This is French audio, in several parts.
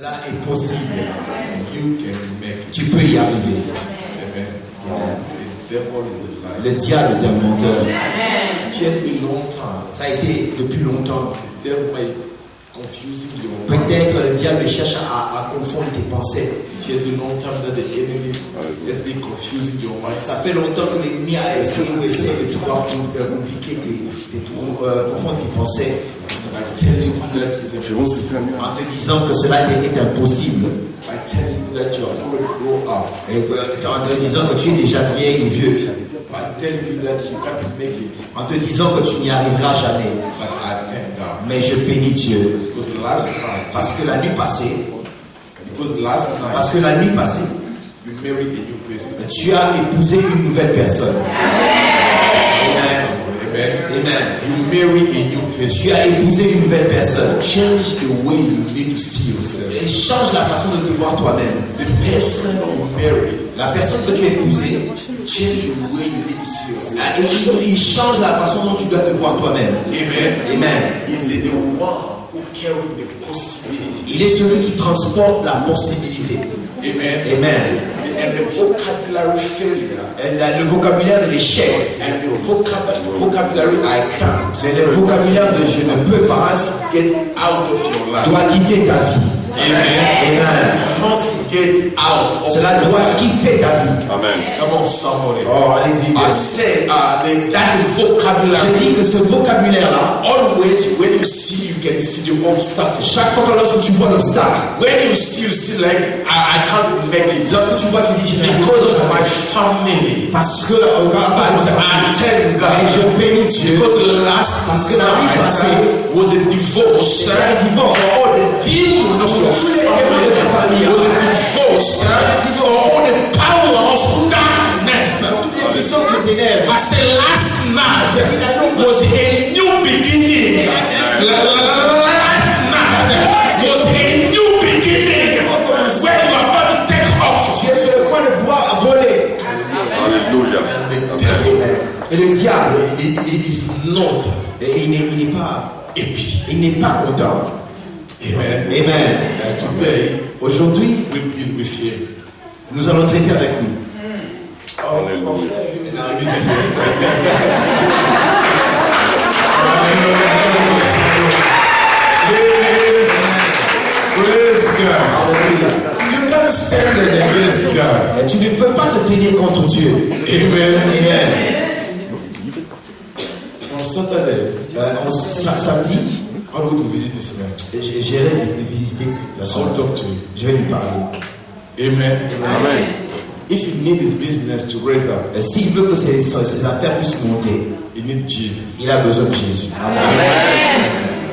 Cela est possible. You can make it. Tu peux y arriver. Amen. Amen. The devil is a liar. Le diable est un menteur. It has been a long time. Ça a été depuis longtemps. The devil may confusing your mind. Peut-être le diable cherche à confondre tes pensées. It has been a long time that the enemy has been confusing your mind. Ça fait longtemps que l'ennemi a essayé de pouvoir compliquer, confondre tes pensées. I tell you that is impossible. En te disant que cela est impossible. I tell you that you are already grown up. Et en te disant que tu es déjà vieille et vieux. I tell you that you can't make it. En te disant que tu n'y arriveras jamais. But I thank God. Mais je bénis Dieu. Because last night. Parce que la nuit passée. Parce que la nuit passée. You married a new person. Tu as épousé une nouvelle personne. Amen. Amen. Amen. You marry a new person. Tu as épousé une nouvelle personne. Change the way you need to see yourself. Et change la façon de te voir toi-même. The person you marry. La personne que tu as épousée. Change the way you need to see yourself. Il change la façon dont tu dois te voir toi-même. Amen. Amen. Is the one who carry the possibility. Il est celui qui transporte la possibilité. Amen. Amen. And the vocabulary failure. Le vocabulaire de l'échec. And the vocabulary I can't. C'est le vocabulaire de je ne peux pas. Get out of your life. Doit quitter ta vie. Amen. Amen. Must get out. Cela doit quitter ta vie. Amen. Come on, somebody. Oh, allez-y. I say that vocabulary. Je dis que ce vocabulaire-là, always when you see, you can see the obstacle. Chaque fois que lorsque tu vois l'obstacle, when you see like I can't make it. Lorsque tu vois, tu dis because of my family. Parce que I tell God. Et je bénis Dieu. Because parce que la vie passée was a divorce. For all the demons of your family. Was a divorce. For all the power of darkness. I said last night was a new beginning. Last night was a new beginning. Where you are about to take off. Tu es sur le point de pouvoir voler. Alléluia. Et le diable, il is not. Et il n'est pas happy. Il n'est pas content. Amen. Amen. Today, aujourd'hui, we deal with him. Nous allons traiter avec lui. Praise God. You can't stand against God. Tu ne peux pas te tenir contre Dieu. Amen. Amen. On Saturday, samedi, I want to visit this man. J'irai visiter la soeur. Je vais lui parler. Amen. Amen. If he need his business to raise up, s'il veut que ses affaires puissent monter, he need Jesus. Il a besoin de Jésus. Amen.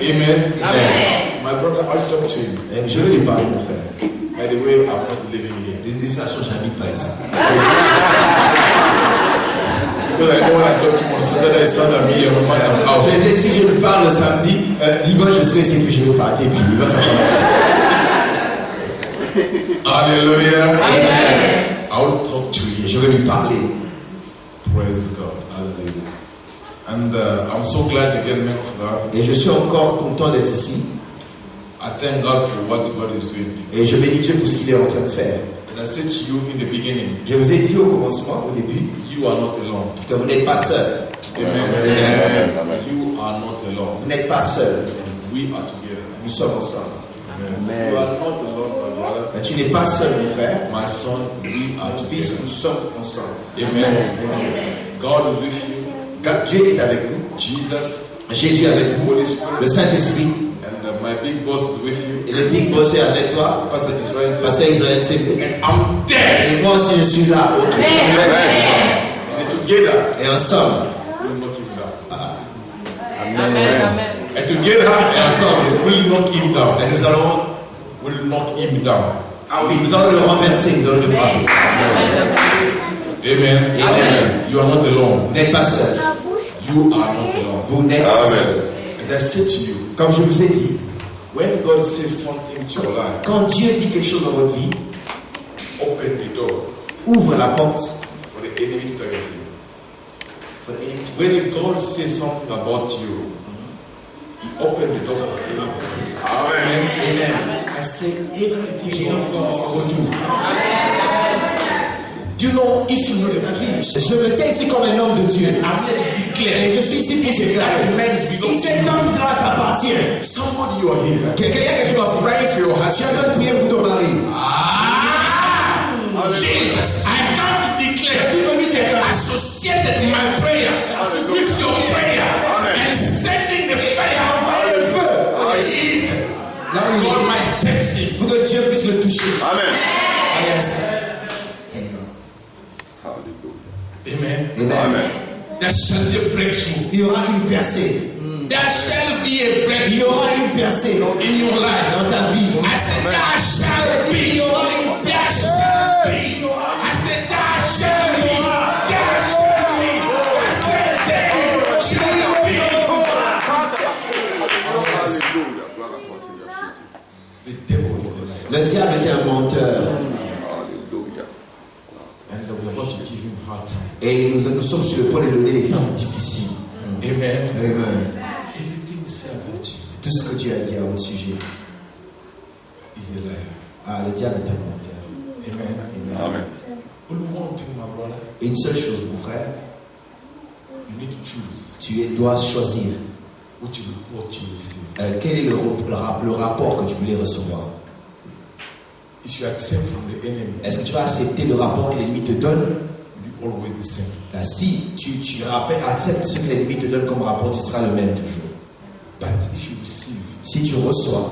Amen. Amen. My brother, I'll talk to him. Je vais lui parler, mon frère. By the way, I'm not living here. De toute façon, j'habite pas ici. Because I don't want to talk to him on Saturday, Sunday, and when I'm out. Si je lui parle le samedi, dimanche je serai ici, puis je vais partir, puis il va s'en. Hallelujah. Amen. I will talk to you. Je vais lui parler. Praise God. Hallelujah. And I'm so glad to get men of God. Et je suis encore content d'être ici. I thank God for what God is doing. Et je bénis Dieu pour ce qu'il est en train de faire. And I said to you in the beginning. Je vous ai dit au commencement, au début, you are not alone. Que vous n'êtes pas seul. Amen. Amen. You are not alone. Vous n'êtes pas seul. We are together. Nous sommes ensemble. Amen. You are not alone, my brother. Tu n'es pas seul, mon frère. My son, we are together. Fils, nous sommes ensemble. Amen. Amen. God is with you. Dieu est avec vous. Jésus est avec vous. Le Saint-Esprit. And my big boss is with you. Et le big boss est avec toi. Pastor Israel. Pastor Israel, c'est vous. And I'm there. Et moi aussi je suis là. And together. Et ensemble. We'll knock him down. Amen. Amen. And together and ensemble, we'll knock him down. Et nous allons. We'll knock him down. Ah oui, nous allons le renverser, nous allons le frapper. Amen. Amen. You are not alone. Vous n'êtes pas seul. You are not alone. Vous n'êtes pas seul. As I said to you, comme je vous ai dit, when God says something to your life, quand Dieu dit quelque chose dans votre vie, open the door. Ouvre la porte. For the enemy to target you. For the enemy. When God says something about you, He opened the door for you. Amen. Amen. I say everything comes en retour. Do you know, if you know the vie, Je me tiens ici comme un homme de Dieu. I'm here to declare. Et je suis ici pour déclarer. Si cet homme-là t'appartient, Somebody you are here. quelqu'un qui You va are praying for your tu husband. as besoin de prier pour ton mari. Jesus, I come to declare, associated my prayer with your prayer and sending the fire of the feu. God might text him. Pour que Dieu puisse le toucher. Amen. Ah, yes. Amen. Amen. There shall be a breakthrough. Il y aura une percée. There shall be a Il y breakthrough aura une percée in your life. dans ta vie. I said, there shall be. There shall be. I said, there shall be. There shall be. I said, there shall be. The devil is a liar. Le diable est un menteur. And we're about to give him a hard time. Et nous sommes sur le point de donner des temps difficiles. Amen. Amen. Everything is said about you Tout ce que Dieu a dit à votre sujet. is a liar. Ah, le diable est un menteur. Amen. Amen. Only one thing, my brother, Une seule chose, mon frère, you need to choose tu dois choisir which report you receive. quel est le rapport que tu voulais recevoir. If you accept from the enemy, Est-ce que tu vas accepter le rapport que l'ennemi te donne? you always the same. Si tu acceptes ce que l'ennemi te donne comme rapport, tu seras le même toujours. But if you receive Si tu reçois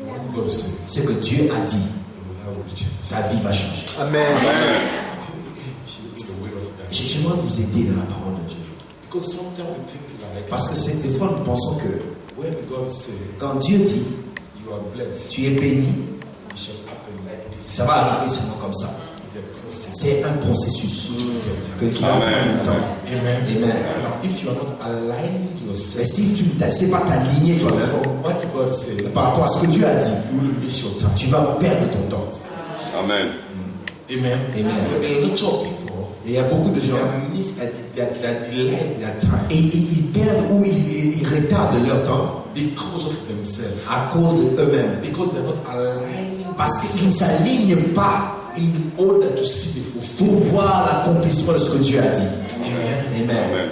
what God said, ce que Dieu a dit, you will have a change. ta vie va changer. Amen. If you get the word of God. J'aimerais vous aider dans la parole de Dieu. Because sometimes we think like, Parce que des fois nous pensons que when God said, quand Dieu dit you are blessed, tu es béni, it shall happen like this. ça va arriver seulement comme ça. It's a process. C'est un processus qui va prendre Amen. du temps. Amen. Amen. Now, if you are not aligning Mais yourself si tu ne sais pas t'aligner toi-même from what God said, par rapport à ce que Dieu a dit, you will miss your time. tu vas perdre ton temps. Amen. Amen. Amen. There are a lot of people Et il y a beaucoup de gens that delay their time et ils perdent ou ils retardent leur temps because of themselves. à cause d'eux-mêmes. Because they're not aligning Parce qu'ils ne s'alignent pas in order to see the pour fulfillment. voir l'accomplissement de ce que Dieu a dit. Amen. Amen. Amen.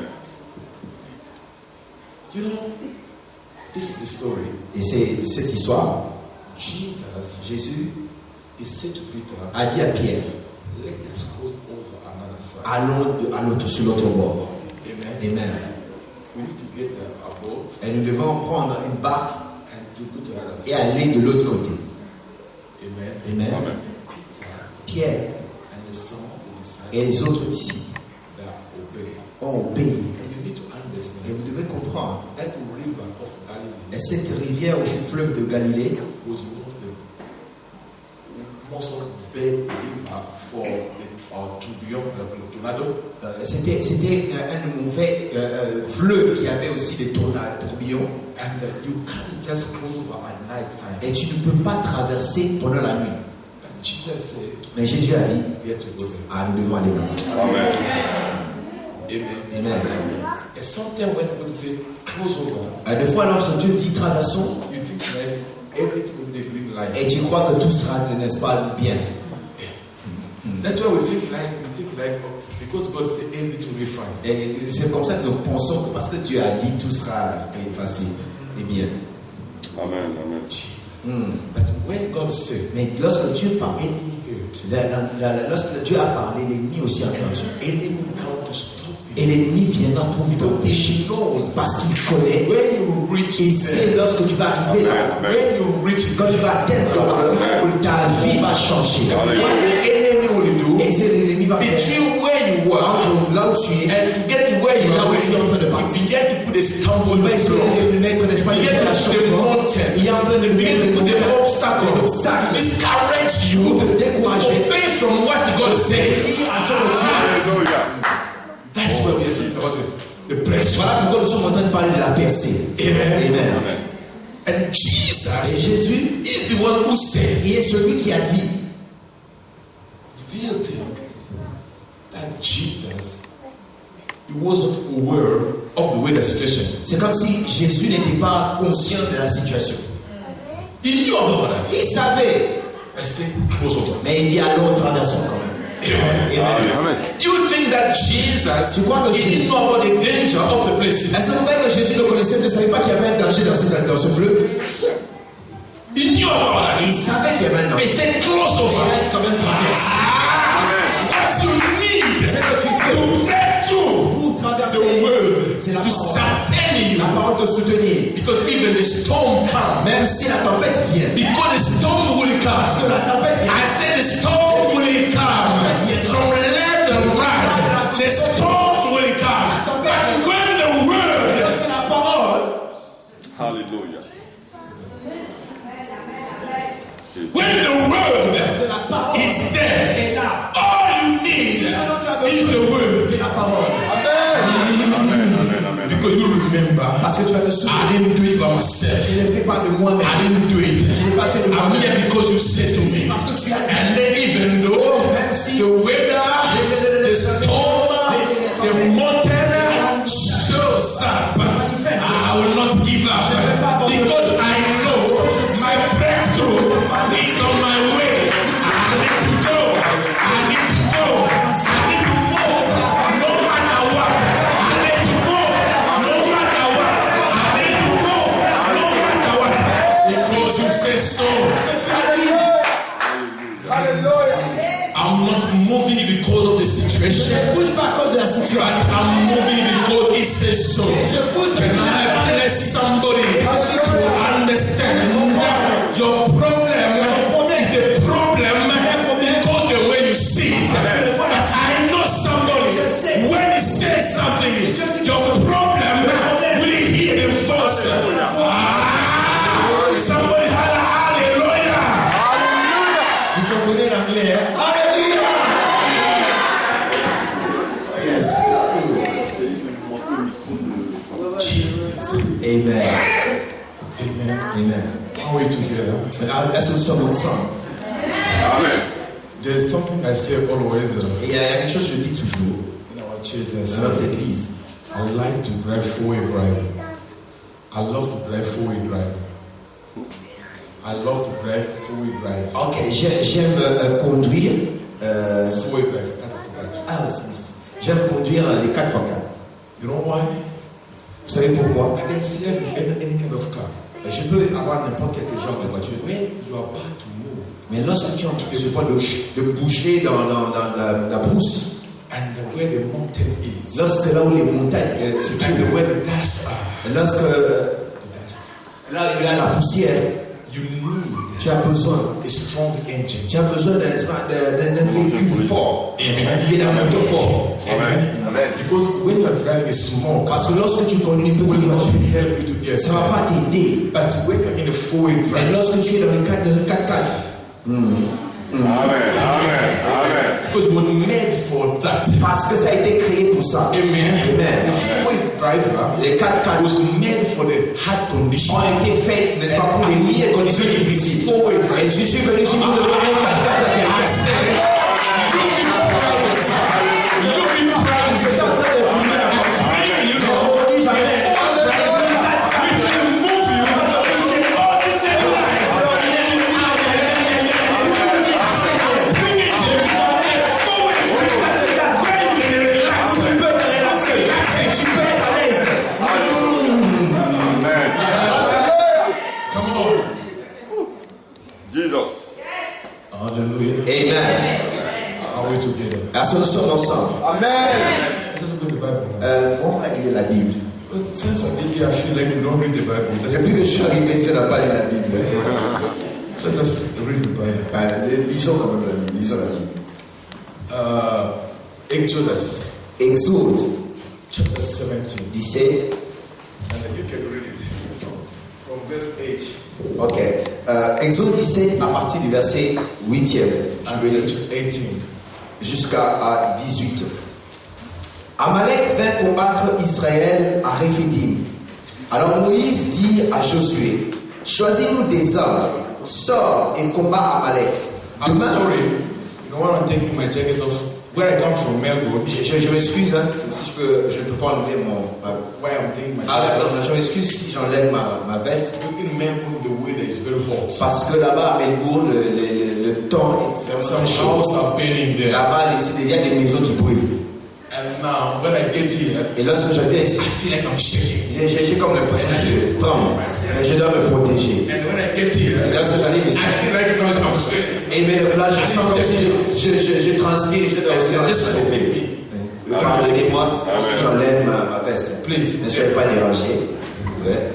You know, this is the story. Et c'est cette histoire. Jesus Jésus is said to Peter, a dit à Pierre, let us go over another side. allons sur l'autre bord. Amen. Amen. We need to get a boat Et nous devons prendre une barque and to go to another et side. aller de l'autre côté. Amen. Amen. Amen. Pierre And the son of the disciples et les autres disciples that obey. ont obéi. And you need to Et understand vous devez comprendre, that river of Galilee et cette rivière ou ce fleuve de Galilée was one of the most big river for to beyond the tornado. c'était un mauvais fleuve qui avait aussi des tourbillons. And you can't just cross over at night time. Et tu ne peux pas traverser pendant la nuit. And Jesus said, Mais Jésus a dit, we have to go there. ah, nous devons aller là. Amen. Amen. Amen. And sometimes when people say close over, Des fois, lorsque Dieu dit traversons, you think like everything will be the green light. et tu crois que tout sera, n'est-ce pas, bien. That's why we think like because God said everything will be fine. Et c'est comme ça que nous pensons que parce que Dieu a dit tout sera facile et bien. Amen. Amen. But when God said, Mais lorsque Dieu parle, heard, lorsque Dieu a parlé, l'ennemi aussi a entendu. enemy will come to stop Et you. l'ennemi viendra pour t'empêcher parce qu'il connaît. When you reach Et c'est there, lorsque tu vas arriver là, when you reach quand tu vas atteindre ta vie va changer. what the enemy will do Et c'est l'ennemi va faire. between where you were Entre là où tu es, and to get to where you là are, où tu es en train de it partir. began to put a Il stumbling va essayer block. de mettre, n'est-ce pas, Il y a la des chopement. montagnes. Il est en train de Begin to put mettre the obstacle, obstacles. discourage you, Pour te décourager. obey from what God said. Hallelujah. That's why we are talking about the breastplate. Voilà pourquoi nous sommes en train de parler de la percée. Amen. Amen. Amen. And Et Jesus Jésus, is the one who said, il est celui qui a dit, do you think that Jesus he wasn't aware of the way the situation? c'est comme si Jésus n'était pas conscient de la situation. He knew about that. Il savait. I say, close over. Mais il dit allons, traversons quand même. Amen. Do you think that Jesus, Tu crois que he didn't know about the danger of the place? Est-ce que vous croyez que Jésus le connaissait, ne savait pas qu'il y avait un danger dans ce fleuve? He knew about that. Il savait qu'il y avait un He danger. said, close over. Quand même traverse. What you need C'est que tu fais to break through pour traverser. the word, C'est la to parole. sustain you. La parole te soutenir. Because even the storm comes. Même si la tempête vient. Because the storm will Parce que come. la tempête vient. I said the storm will come. From left and right, the storm will come. But when the word, Parce que la parole, Hallelujah. when the word parce que la parole is there, est là. all you need is the word. C'est la parole. Because you remember, Parce que tu vas te souvenir. I didn't do it by myself. Je ne fais pas de moi-même. I didn't do it. Je n'ai pas fait de I'm moi-même. here because you said to me. Parce que tu as dit. And then even though Même si the weather, the storm, the mountain shows up, I will not give up. Because I know my breakthrough is on my way. I need to go. I need to go. I need to move. No matter what. I need to move. No matter what. I need to move. No matter what. Because you say so. I'm not moving because of the situation, Je ne bouge pas à cause de la but situation. I'm moving because it says so. Can I bless somebody to understand your problem is a problem because the way you see it. But I know somebody, when he says something, your problem will hit him first. Somebody holla hallelujah. Vous comprenez l'anglais, hein? Alléluia! Yes. Jesus. Amen. Amen. Amen. How are we together? Est-ce que nous sommes ensemble? Amen. There's something I say always Et il y a quelque chose que je dis toujours in our church. I dans say, notre église. I like to drive four-wheel drive. I love to drive four-wheel drive. I love to drive four-wheel drive. Ok, j'aime conduire. Four-wheel drive. Ah, oui, j'aime conduire les 4x4. You know why? Vous savez pourquoi? I can see any kind of car. Je peux avoir n'importe quel genre de voiture. When you are about to move, Mais lorsque tu es en train de bouger dans la brousse, and where the mountain is, lorsque là où les montagnes se and trouvent, where the dust are, lorsque là où il y a la poussière, you need tu as besoin. a strong engine. Tu as besoin d'un véhicule fort. Amen. Et d'un moteur fort. Amen. Because when you are driving a small car, Parce que lorsque tu conduis une petite it will not voiture, help you to get ça ne va pas t'aider. But when you're in a four-wheel Mais drive, lorsque tu es dans un 4x4, Amen. Amen. because we were made for that. parce que ça a été créé pour ça. Amen. Amen. The four-wheel driver Les 4x4 was made for the hard condition. ont été faits, n'est-ce pas, pour les conditions difficiles. Et je suis venu ici pour donner un 4x4 à I quelqu'un. said, you be proud Je suis en train de vous dire, bring you know, aujourd'hui, j'avais which will move you to ordinary life. Bring it to a four-wheel drive where you can relax. tu peux te relaxer. Tu peux être à l'aise. Amen. Come on. Jesus. Hallelujah. Amen. Are we together? Parce que nous sommes ensemble. Let's just go to the Bible. On va lire la Bible. Since maybe I feel like you don't read the Bible, let's Depuis que je suis arrivé ici, on n'a pas lu la Bible. so just read the Bible. Lisons quand même la Bible. Lisons la Bible. Exodus Exode chapter 17. 17. And you can read it from verse 8. Ok. Exode 17 à partir du verset 8e. Je vais lire 18. jusqu'à 18. Amalek vint combattre Israël à Réphidim. Alors Moïse dit à Josué, choisis-nous des hommes, sors et combat Amalek. I'm Demain, sorry. You don't want I'm taking my jacket off. Where I come from, Melbourne. Je m'excuse, hein, si je ne peux pas enlever Why I'm taking my Ah jacket d'accord, off. je m'excuse si j'enlève ma veste. In Melbourne, the weather is very hot. Parce que là-bas à Melbourne, le temps est Some vraiment chaud. houses are burning there. Là-bas, il y a des maisons qui brûlent. And now, when I get here, Et lorsque je viens ici, I feel like I'm shaking. j'ai comme l'impression que je tremble, mais je dois me protéger. And when I get here, Et lorsque j'arrive ici, I feel like I'm sweating. et mais là, je sens comme si je transpire, je dois aussi Just enlever. Pardonnez-moi si j'enlève ma veste. Please. Ne soyez pas dérangés. Ouais.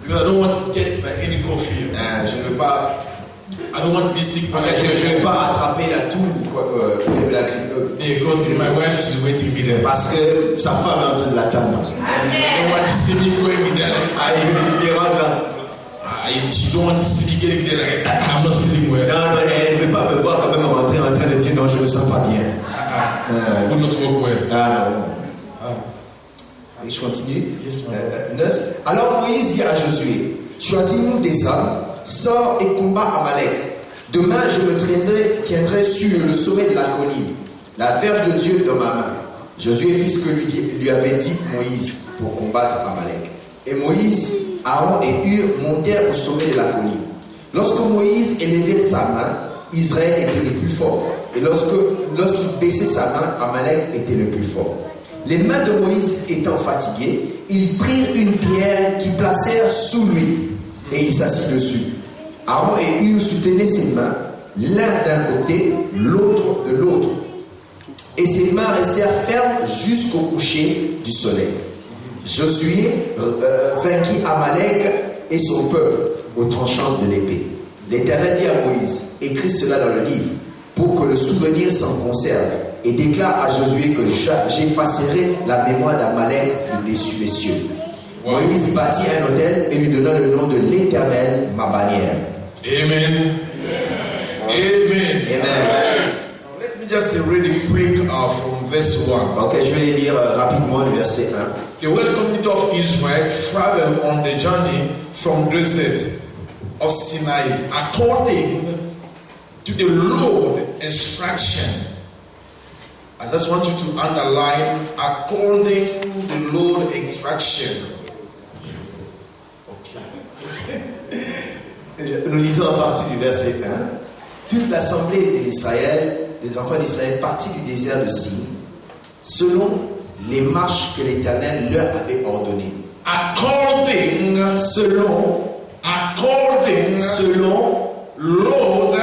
Because I don't want to get by any coffee. Je ne veux pas, I don't want to be sick. je veux pas attraper la toux ou la grippe. Because my wife is waiting me there. Parce que sa femme est en train de l'attendre. I don't want to see me going in there like, Ah, il rentre là. she don't want to see me getting there like, I'm not feeling well. Non, elle ne veut pas me voir quand même rentrer en train de dire non, je ne me sens pas bien. Would not work well. Ah non. Et je continue. Yes, 9. Alors Moïse dit à Josué, choisis-nous des hommes, sors et combat Amalek. Demain je me tiendrai sur le sommet de la colline, la verge de Dieu dans ma main. Josué fit ce que lui avait dit Moïse pour combattre Amalek. Et Moïse, Aaron et Hur montèrent au sommet de la colline. Lorsque Moïse élevait sa main, Israël était le plus fort. Et lorsqu'il baissait sa main, Amalek était le plus fort. Les mains de Moïse étant fatiguées, ils prirent une pierre qu'ils placèrent sous lui et il s'assit dessus. Aaron et Hur soutenaient ses mains, l'un d'un côté, l'autre de l'autre. Et ses mains restèrent fermes jusqu'au coucher du soleil. Josué vainquit Amalek et son peuple au tranchant de l'épée. L'Éternel dit à Moïse, écris cela dans le livre, pour que le souvenir s'en conserve, et déclare à Josué que j'effacerai la mémoire d'Amalek de dessus les cieux. Moïse bâtit un autel et lui donna le nom de l'Éternel, ma bannière. Amen. Amen. Amen. Let me just read it quick from verse 1. Ok, je vais lire rapidement le verset 1. The whole community of Israel traveled on the journey from the desert of Sinai according to the Lord's instruction. I just want you to underline according to the Lord's instruction. Nous lisons à partir du verset 1. Toute l'assemblée d'Israël, des enfants d'Israël, partit du désert de Sin, selon les marches que l'Éternel leur avait ordonnées. According Selon Lord,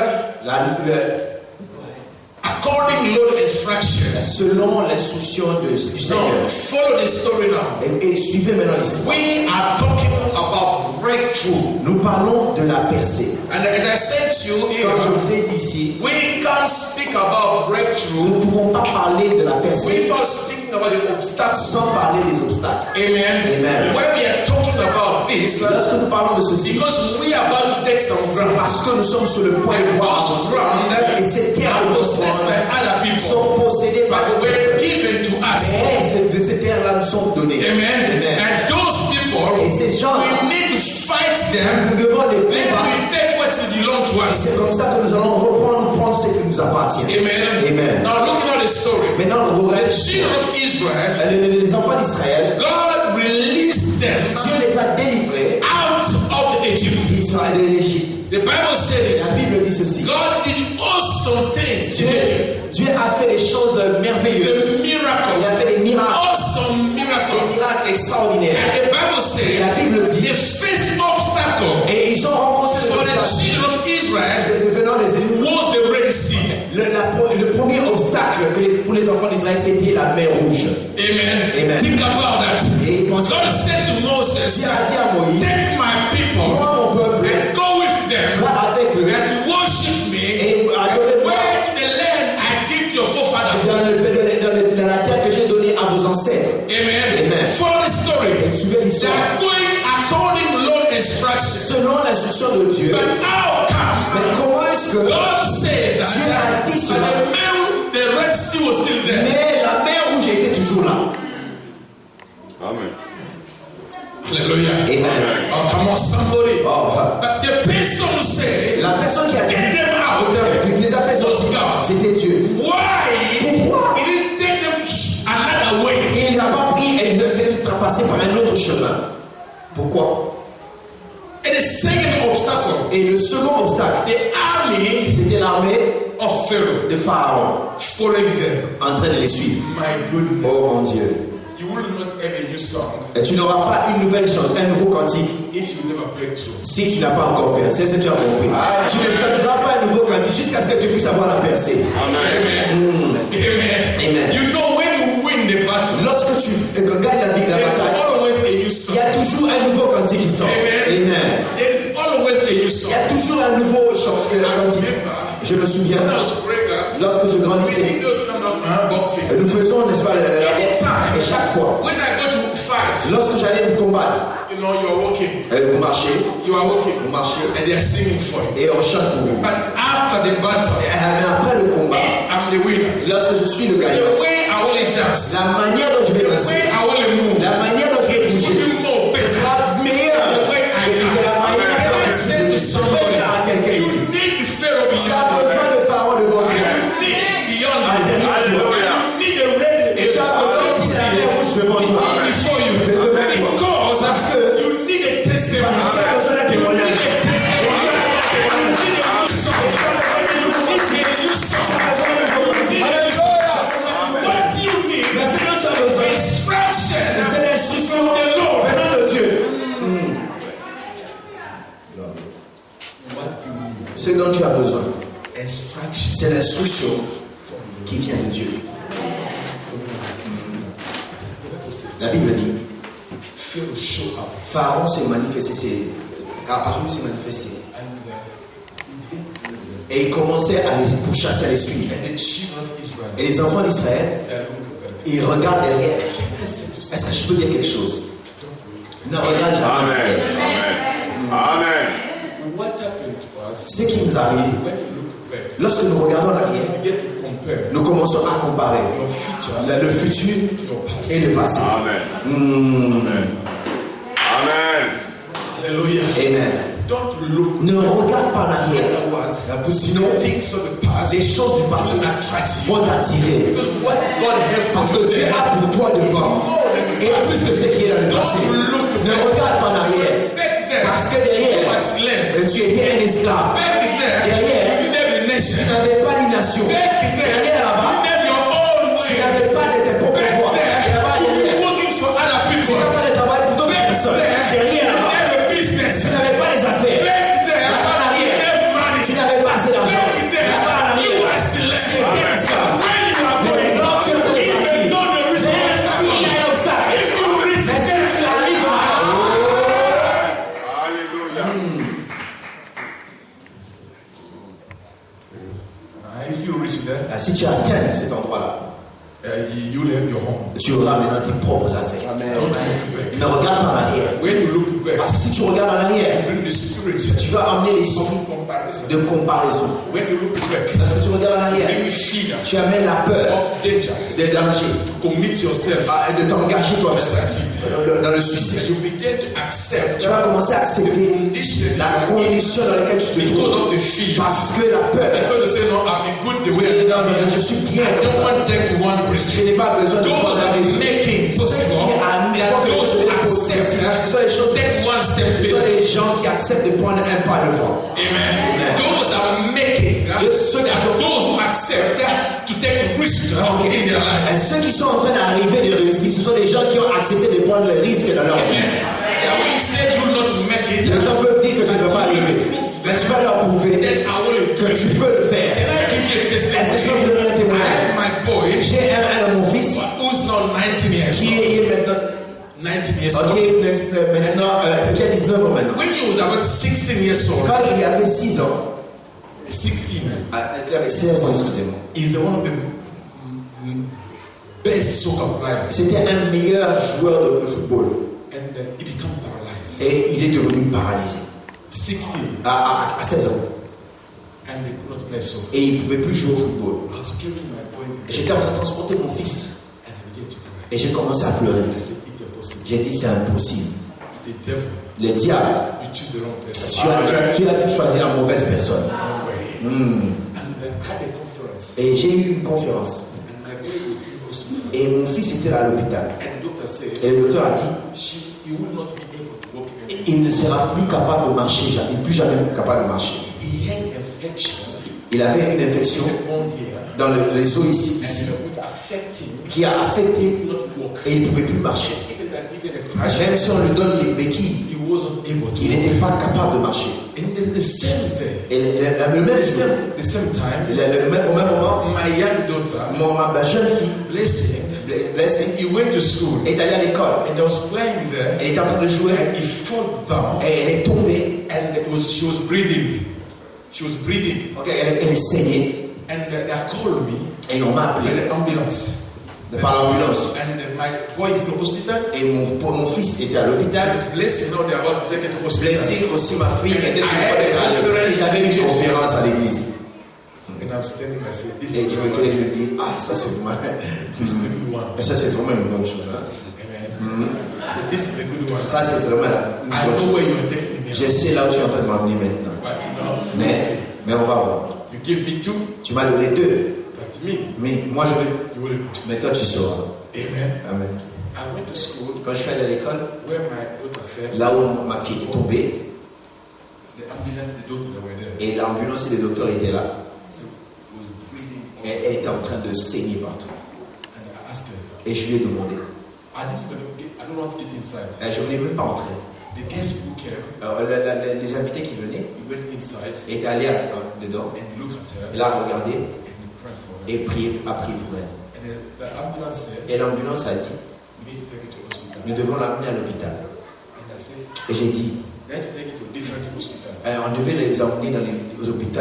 according Lord instruction. selon l'instruction du Seigneur. Now, follow the story now. Et suivez maintenant l'histoire. We are talking about breakthrough. Nous parlons de la percée. And as I said to you Comme je here, vous ai dit ici, we can't speak about nous breakthrough ne pouvons pas parler de la percée without speaking about the obstacles. sans parler des obstacles. Amen. Amen. When we are talking about this, Lorsque nous parlons de ceci, because we are about to take some c'est ground. parce que nous sommes sur le point de voir Those ground et ces terres are possessed by other people, sont possédées par but d'autres were personnes. given to us. Et de ces terres-là nous sont données. Amen. And those people, Et ces gens, we need to fight them. nous devons les Then combattre. we take what belongs to us. C'est comme ça que nous allons prendre ce qui nous appartient. Amen. Amen. Now looking at the story, Maintenant, on regarde the children of Israel, les enfants d'Israël. God released them Dieu les a délivrés out of Egypt. d'Israël de l'Égypte. The Bible says La Bible dit ceci. God did awesome things in Egypt. Dieu a fait des choses merveilleuses. The Il miracle, a fait des miracles, awesome des miracle. miracles extraordinaires. And the Bible Et says la Bible dit, the first obstacle et ils ont rencontré for the l'obstacle children of Israel devenant des ennemis. was the Red Sea. Le premier obstacle pour les enfants d'Israël, c'était la mer Rouge. Amen. Amen. Think about that. Et God pensez, said to Moses, Dieu a dit à Moïse, take my people prends mon peuple, and go with them va avec eux and worship me et adorez-moi where the land I give your forefathers. dans la terre que j'ai donnée à vos ancêtres. Amen. Amen. Follow the story. Et suivez They l'histoire. are going according to Lord's instructions. Selon l'instruction de Dieu, But how come mais comment est-ce que God said that Dieu a dit and cela, the Red Sea was still there? mais la mer Rouge était toujours là? Amen. Hallelujah. Amen. Oh, come on, somebody. Oh, But the person said, la personne qui a dit get them out. que les a fait sortir, c'était Dieu. Pourquoi? And the second obstacle, Et le second obstacle, the army c'était l'armée of Pharaoh de Pharaon following them. en train de les suivre. My goodness. Oh mon Dieu. You will not have a new song Et tu n'auras pas une nouvelle chose, un nouveau cantique, if you never break through. si tu n'as pas encore percé. C'est ce que tu as compris. Tu ne chanteras pas un nouveau cantique jusqu'à ce que tu puisses avoir la percée. Amen. Amen. You know when you win the battle, Lorsque tu gagnes la there is bataille, always a new il song. y a toujours un nouveau cantique qui sort. Amen. There is always a new Il song. y a toujours un nouveau cantique. Je me souviens, When I was breaker, lorsque je we grandissais, did those kind of boxing. nous faisons, n'est-ce pas, la boxe. Et chaque fois, When I go to fight, lorsque j'allais me combattre, you know, you are walking, vous marchez, you vous marchez, and they are singing for you. et on chante pour vous. But after the battle, Mais après le combat, if I'm the winner, lorsque je suis le gagnant, the way I will dance, la manière dont je vais the danser, way I will move, la manière dont je vais it will bouger, be more better. sera meilleure The way I que la manière can. dont I said to je somebody, vais à quelqu'un you ici. need the Pharaoh Tu as beyond besoin de Pharaon devant toi. you need beyond Alléluia. you need the red Et tu as besoin aussi de la mer rouge devant toi. before you because you need a testimony. Parce que tu as besoin d'un témoignage. C'est l'instruction venant de Dieu. Ce dont tu as besoin, c'est l'instruction qui vient de Dieu. La Bible dit, Pharaon s'est manifesté, s'est manifesté. Et il commençait à les pourchasser, à les suivre. Et les enfants d'Israël, ils regardent derrière. Est-ce que je peux dire quelque chose? Ne regarde jamais. Amen. Ce qui nous arrive, lorsque nous regardons l'arrière, nous commençons à comparer le futur et le passé. Amen. Hallelujah. Amen. Don't look. Ne regarde pas l'arrière. Sinon, Things of the past les choses du passé will attract you. vont t'attirer. Because what God has Parce que Dieu a pour toi devant. Et plus que ce qui est dans le passé. Ne regarde pas l'arrière. back there, Parce que derrière, you was left. tu étais un esclave. Back there, Derrière, you never tu nation. n'avais pas une nation. Back there, Derrière là-bas, you never your own tu way. n'avais pas de tes propres Back voix. there, Là-bas, you derrière, were working for other tu people. n'avais pas de travail pour d'autres personnes. Derrière You là-bas, never business. tu n'avais pas les affaires. Back there, Là-bas en you arrière, never money. tu n'avais pas assez d'argent. Back there, Là-bas en you arrière, were select. tu étais esclave. When you are Mais going maintenant, tu es en train de even partir. though there is no Même s'il y a un obstacle, if you reach mais si tu arrives là, if you reach there, si tu atteins cet endroit-là, you'll have your home. tu auras maintenant tes propres affaires. Don't look back. Ne regarde pas en arrière. When you look back, Parce que si tu regardes en arrière, bring the spirit tu vas amener l'esprit of comparison. de comparaison. When you look back, Parce que tu regardes en arrière, bring the fear tu amènes la peur of danger. des dangers, Commit yourself de t'engager to toi-même succeed. dans le suicide. And you begin to accept Tu vas commencer à accepter condition la condition dans laquelle tu te because trouves. of the fear. Parce que la peur, Because you say, no, I'm a good the way I non, am. mais je suis bien I comme don't ça. want to take one risk. Je n'ai pas besoin de Those prendre la are risque. making possible. They are those who accept Ce sont les choses, take one step ce sont further. les gens qui acceptent de prendre un pas devant. Amen. Those are making. They are those who accept to take risks in their life. Et ceux qui sont en train d'arriver de réussir, ce sont les gens qui ont accepté de prendre le risque dans leur vie. They will say you will not make it. Les gens peuvent dire que tu ne peux pas arriver, mais tu vas leur prouver Then I will que tu peux le faire. Can I give you a Est-ce que je peux testimony? vous donner un I témoignage? have my boy J'ai un de mon fils who's now 19 years qui old. est maintenant, 19 years ok, old. maintenant, qui a 19 ans maintenant. When he was about 16 years old, Quand il avait 6 ans, 16, il avait 16 ans, excusez-moi. he's one of the best soccer players. C'était un meilleur joueur de football. And he became paralyzed. Et il est devenu paralysé 16. à 16 ans. And they could not play soccer. Et il ne pouvait plus jouer au football. I was carrying my boy Et j'étais en train de transporter mon fils. and I began to cry. Et j'ai commencé à pleurer. I said, it's impossible. J'ai dit, c'est impossible. The devil, Le diable, you choose the wrong person. tu as pu choisir la mauvaise personne. No way. Hmm. And I had a conference. Et j'ai eu une conférence. And my boy was in hospital. Et mon fils était à l'hôpital. And the doctor said, Et le docteur a dit, he will not be able to walk il ne sera plus capable de marcher, plus jamais capable de marcher. He had infection Il avait une infection on here, dans les os ici, and it would affect him. qui a affecté Not walk. et il ne pouvait plus marcher. Even that given a crash, Même si on lui donne les béquilles, he wasn't able to. il n'était pas capable de marcher. And in the same day, Et le même jour, the same time, au même moment, my young daughter, ma jeune fille, blessing, blessée, he went to school est allée à l'école. and I was playing there, Elle était en train de jouer and he fell down, et elle est tombée. and she was breathing. She was breathing, Ok, elle est saignée and they called me, et on m'a appelé the ambulance. par l'ambulance. And my boy is in the hospital. Et mon fils était à l'hôpital. Blessing, now they are about to take it to hospital. Blessé aussi, ma fille était sur le point d'être à l'hôpital. Ils avaient une conférence à l'église. And I'm standing, I said, this Et is je the me one. tenais, je me dis, ah, ça c'est vraiment. This is the good one. Et ça c'est vraiment une bonne chose. Hein? Amen. I said, this is the good one. Ça c'est vraiment une I bonne know chose. where you are taking me. Je sais là où tu es en train de m'emmener maintenant. But you know, Mais on va voir. you give me two, Tu m'as donné 2. but me, Mais moi je veux. you will know. Mais toi tu sauras. Amen. Amen. I went to school Quand je suis allé à l'école, where my daughter fell. là où ma fille est tombée, The ambulance, the doctor, they were there. et l'ambulance et les docteurs étaient là, So he was breathing. elle était en train de saigner partout. And I asked her, Et je lui ai demandé. I don't want to get inside. Je ne voulais même pas entrer. The guest who came, Alors, les invités qui venaient he went inside étaient allés dedans. and looked at her Elle a regardé and he prayed for her. et a prié pour elle. And then the ambulance said, Et l'ambulance a dit, we need to take it to hospital. nous devons l'amener à l'hôpital. And I said, Et j'ai dit, let's take it to a different hospital. on devait les emmener dans les hôpitaux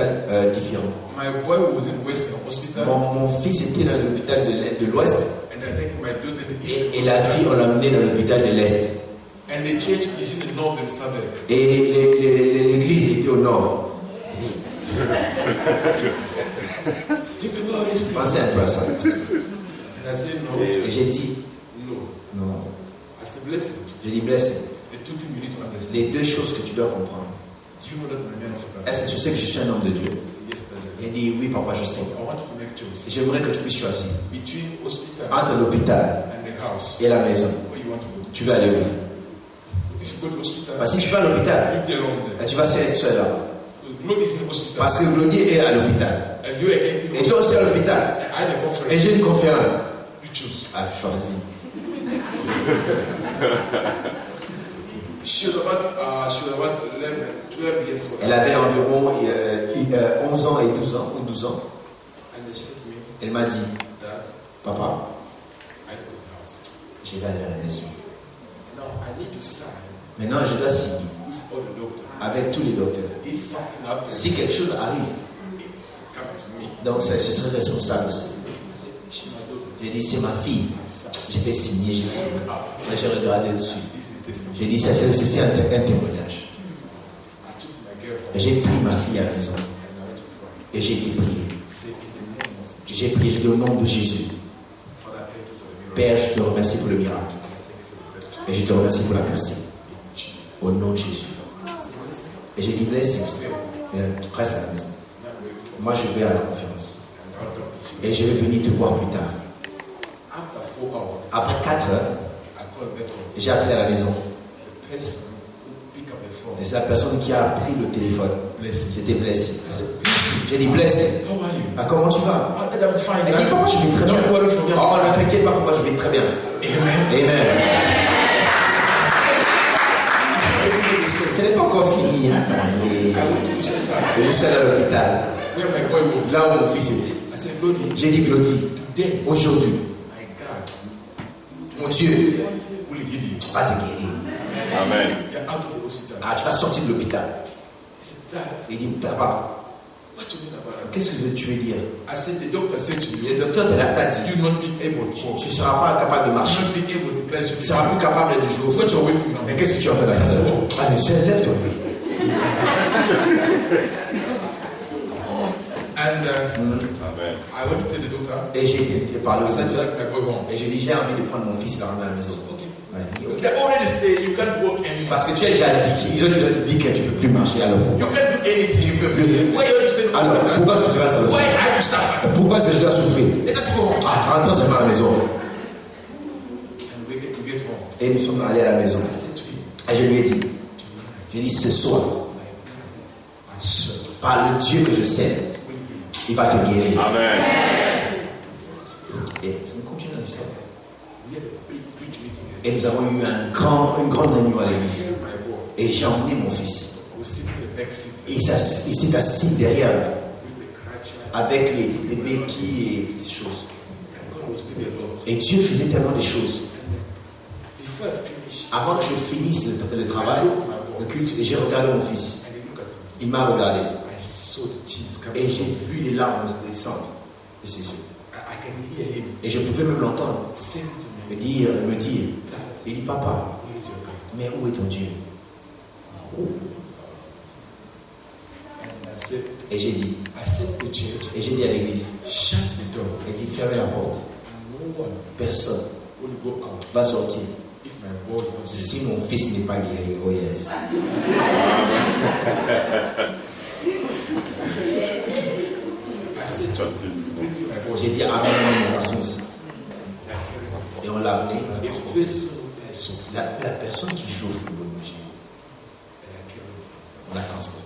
différents. My boy was in Western Hospital, Mon fils était dans l'hôpital de l'Ouest and I think my daughter in the et Eastern la fille, on l'a amenée dans l'hôpital de l'Est. And the church is in the northern suburb. Et l'église était au nord. Think about this. Pensez un peu à ça. And I said, no, Et j'ai dit, no. non. I said, blessing. J'ai dit, blessé. The two things you need to understand. Les 2 choses que tu dois comprendre. Do you know that I'm a man of God? Est-ce que tu sais que je suis un homme de Dieu? I said, yes, Daddy. Il dit, oui, papa, je sais. I want you to make choice J'aimerais que tu puisses choisir between hospital entre l'hôpital and the house. et la maison. Where you want to go? Tu vas aller où? If you go to hospital, Parce que si tu vas à l'hôpital, you be alone there. tu vas être seul là-bas. Global is in the hospital. Parce que Glody est à l'hôpital. And you again, Et toi aussi à l'hôpital. I had a conference. Et j'ai une conférence. You choose. Ah, choisis. She was about 11, 12 years old. Elle avait environ 11 ans et 12 ans, ou 12 ans. And then she said to me, Elle m'a dit, Dad, papa, I have to go to the house. je vais aller à la maison. Now I need to sign Maintenant, je dois signer with all the doctors. avec tous les docteurs. If something happens, Si quelque chose arrive, come to me. donc je serai responsable aussi. I said, she's my daughter. J'ai dit, c'est ma fille. I signed. J'ai fait signer, j'ai signé. Et j'ai regardé dessus. This is the testimony. J'ai dit, c'est un témoignage. I took my girl home Et j'ai pris ma fille à la maison. and I went to pray. Et j'ai été prié. He said, in the name of Jesus, J'ai prié au nom de Jésus. Father, thank you for the miracle. Père, je te remercie pour le miracle. Thank you for the breakthrough. Et je te remercie pour la percée. In Jesus. Au nom de Jésus. Et j'ai dit, blessing. Reste à la maison. Moi, je vais à la conférence. And I'll come to see you. Et je vais venir te voir plus tard. After 4 hours, Après 4 heures, I called back home. j'ai appelé à la maison. The person who picked up the phone, Et c'est la personne qui a pris le téléphone. blessing. J'étais blessé. I said, blessing. J'ai dit, blessé. How are you? Ah, comment tu vas? I said, I'm fine. Elle dit, papa, je vais très bien. Don't worry for me. Oh, ne t'inquiète pas, papa, je vais très bien. Amen. Amen. Ce n'est pas encore fini. Attendez. I went to hospital Je suis allé à l'hôpital. where my boy was. Là où mon fils était. I said, Lord, J'ai dit, Glody, today, aujourd'hui, my God mon Dieu will heal you. va te guérir. Amen. You're out of the hospital. Ah, tu vas sortir de l'hôpital. I said, Dad, Il dit, papa, what do you mean about that? qu'est-ce que tu veux dire? I said, the doctor said to Le you, docteur de la t'a dit, you will not be able to walk. tu ne seras pas capable de You marcher. will not be able to place Tu your ne seras plus capable de jouer au What foot. you're waiting now? Mais qu'est-ce que tu es en train de faire? Ah, monsieur, lève-toi. And Amen. I went to tell the doctor, Et j'ai été parler I au said, docteur. like my boy home. Et j'ai dit, j'ai envie de prendre mon fils et le ramener à la maison. Okay. Ouais, il dit, ok. They already say you can't walk anymore. Parce que tu as déjà dit, ils ont déjà dit que tu ne peux plus marcher. Alors You can't do anything. tu ne peux plus. Why are you saying Alors hospital? pourquoi est-ce que tu vas Why sortir? are you suffering? Pourquoi est-ce que je dois souffrir? Let us go home. Ah, rentre seulement à la maison. And we get home. Et nous sommes allés à la maison. I said to him, Et je lui ai dit, J'ai dit ce soir, par le Dieu que je sais, il va te guérir. Amen. Et nous continuons l'histoire. Et nous avons eu une grande réunion à l'église. Et j'ai emmené mon fils. Et il s'est assis derrière avec les béquilles et toutes ces choses. Et Dieu faisait tellement de choses. Avant que je finisse le travail, le culte, et j'ai regardé mon fils. Il m'a regardé. Et j'ai vu les larmes descendre de ses yeux. Et je pouvais même l'entendre me dire, il dit, papa, mais où est ton Dieu? Et j'ai dit à l'église, et dit, fermez la porte. Personne va sortir si mon fils n'est pas guéri. Oh yes. J'ai dit amen à mon garçon ici. Et on l'a amené. La personne qui joue au football, on l'a transporté.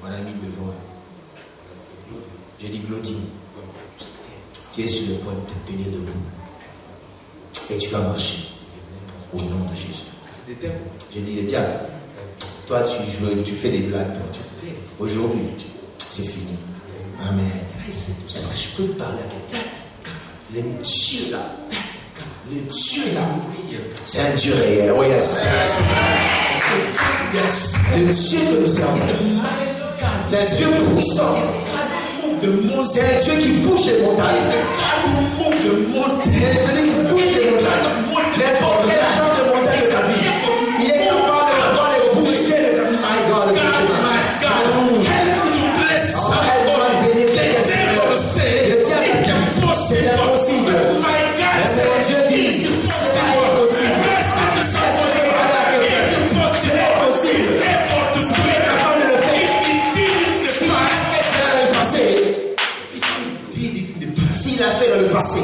On l'a mis devant. J'ai dit, Glody, tu es sur le point de te tenir debout. Et tu vas marcher. Au nom de Jésus. J'ai dit, le diable, toi tu joues, tu fais des blagues. Aujourd'hui, c'est fini. Amen. Est-ce que je peux parler à quelqu'un? Le Dieu là. Le Dieu là. C'est un Dieu réel. Oh yes. Le Dieu que nous servons. C'est un Dieu puissant. C'est un Dieu qui bouge les montagnes. C'est un Dieu qui bouge les montagnes. N'importe quel genre de montagne de ta vie, il est capable de pouvoir les bouger. My God, le c'est impossible. C'est Dieu dit, c'est impossible. S'il a fait dans le passé,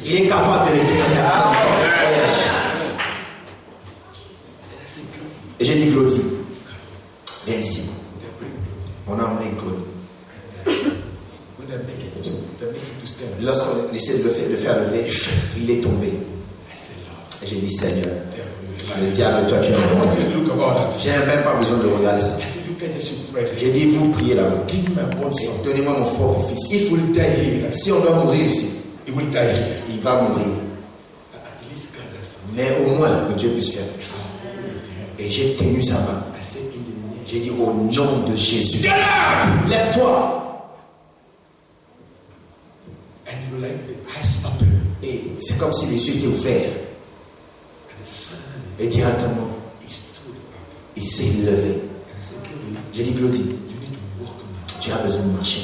il est capable de le faire maintenant. Et j'ai dit, Glody, viens ici. On a emmené Glody. Lorsqu'on essaie de le faire lever, il est tombé. Et j'ai dit, Seigneur, le diable, toi tu m'as. J'ai même pas besoin de regarder ça. J'ai dit, vous priez là-bas. Donnez-moi mon propre fils. Si on doit mourir ici, il va mourir. Mais au moins que Dieu puisse faire quelque chose. Et j'ai tenu sa main. J'ai dit, au nom de Jésus, lève-toi. Et c'est comme si les yeux étaient ouverts. Et directement, il s'est levé. J'ai dit, Glody, tu as besoin de marcher.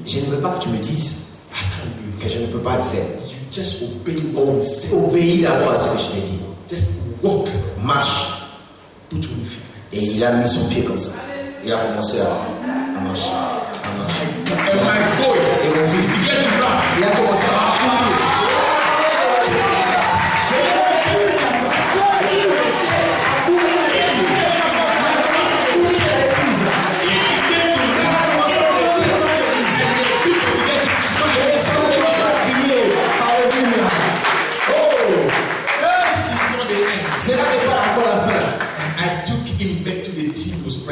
Je ne veux pas que tu me dises que je ne peux pas le faire. Obéis d'abord à ce que je t'ai dit. Marche. Et il a mis son pied comme ça. Il a commencé à marcher. Et mon fils, il a commencé à courir.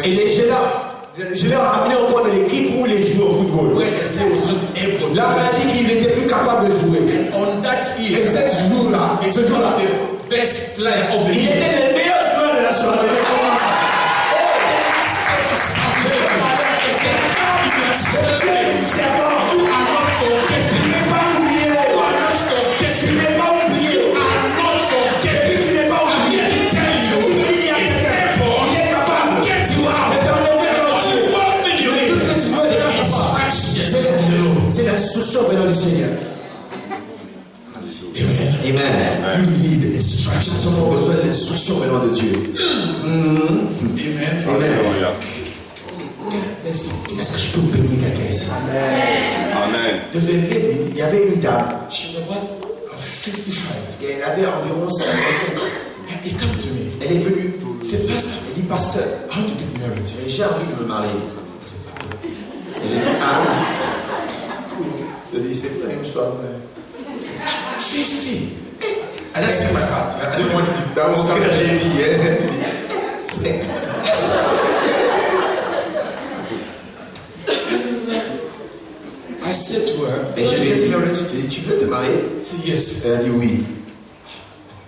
Et je l'ai ramené encore dans l'équipe où il joue au football. Là, on a dit qu'il n'était plus capable de jouer. Et ce jour-là, il était le meilleur joueur de la soirée. Venant du Seigneur. Amen. You need instruction. Nous avons besoin d'instruction venant de Dieu. Amen. Est-ce que je peux bénir quelqu'un ici? Amen. Il y avait une dame. Elle avait environ 55 ans. He came to me. Elle est venue. C'est pasteur. Elle dit, pasteur, How to get married? j'ai envie de me marier. Et j'ai dit, ah oui. Je dis, c'est vrai, une histoire vraie. 50. And that's in my heart. I didn't want it. That was what j'ai dit. I said to her, Et je lui ai dit, tu veux te marier? she said yes. Elle a dit oui.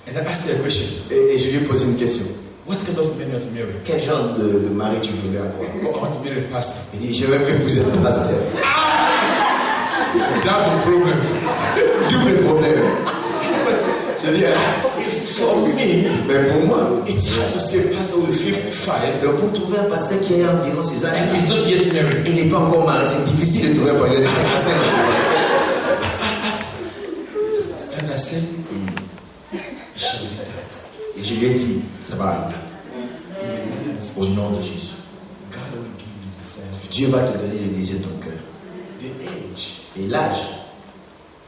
And I asked her a question. Et je lui ai posé une question. What kind of man you want to marry? Quel genre de mari tu voulais avoir? Oh, I want to marry a pastor. Il dit, je vais m'épouser un pasteur. Double problem. Double problème. Je dis, For me, mais pour moi, it's hard to see a pastor with 55 donc pour trouver un pasteur qui a environ ces and années, he's not yet married. il n'est pas encore marié, c'est difficile de trouver un pasteur de 55 ans. And I said, it shall be done. Et je lui ai dit, ça va arriver. Au nom de Jésus. God will give you the desire. Dieu va te donner le désir de ton cœur. The age Et l'âge,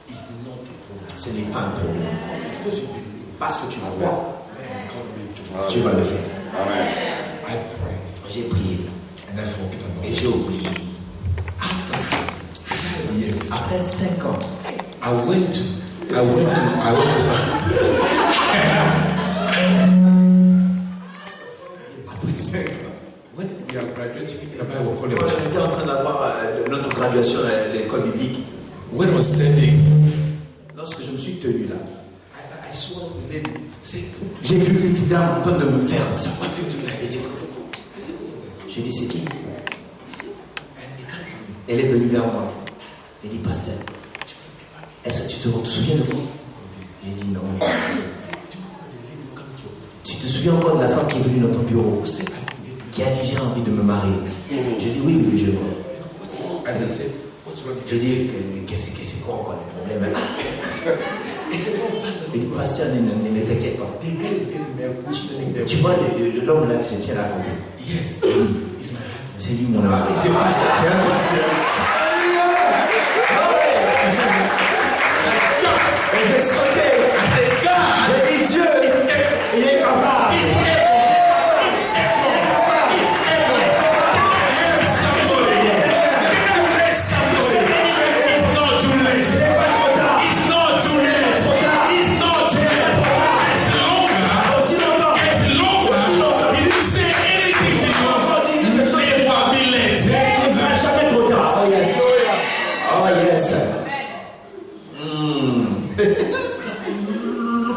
is not a problem. ce n'est pas un problème. Because you believe, Parce que tu crois, God will do it. Dieu va le faire. Amen. I pray J'ai prié and I forget about et it. j'ai oublié. After 5 years, Après 5 ans, I went to après 5 ans, when we are graduating in the Bible quand college, j'étais en train d'avoir notre graduation à l'école biblique, when I was standing, lorsque je me suis tenu là, I saw the lady say, j'ai vu cette dame en train de me faire comme ça. what do you do like? Et dit, j'ai dit, c'est qui? And he came to me. Elle est venue vers moi. Elle dit, pasteur, est-ce que tu te souviens de ça? J'ai dit non. Tu te souviens encore de la femme qui est venue dans ton bureau, qui a dit j'ai envie de me marier? J'ai dit oui, oui, je vois. And he said, what's wrong? J'ai dit, qu'est-ce quoi encore le problème? He said, no, pastor, Il dit, pasteur, ne t'inquiète pas. the girl is getting married. Who's standing there? Tu vois l'homme là qui se tient là à côté? Yes, Oui, he's my husband. c'est lui mon mari. C'est pasteur. C'est un pasteur. Et j'ai sauté. I said, God, J'ai dit Dieu, il est capable.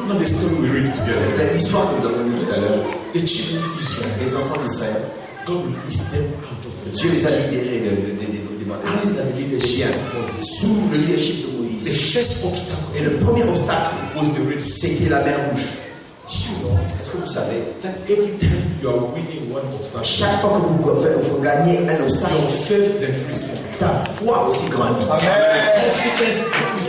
Not the story we read together. L'histoire que nous avons lue tout à l'heure, The children of Israel, les enfants d'Israël, God released them out of the Dieu les a libérés des chiens sous le leadership de The Moïse. first obstacle Et le premier obstacle, was the Red Sea. c'était la mer rouge. Do you know Est-ce que vous savez, that every time you are winning one obstacle, chaque fois que vous gagnez un obstacle, your faith is increasing. ta foi aussi grandit. Confidence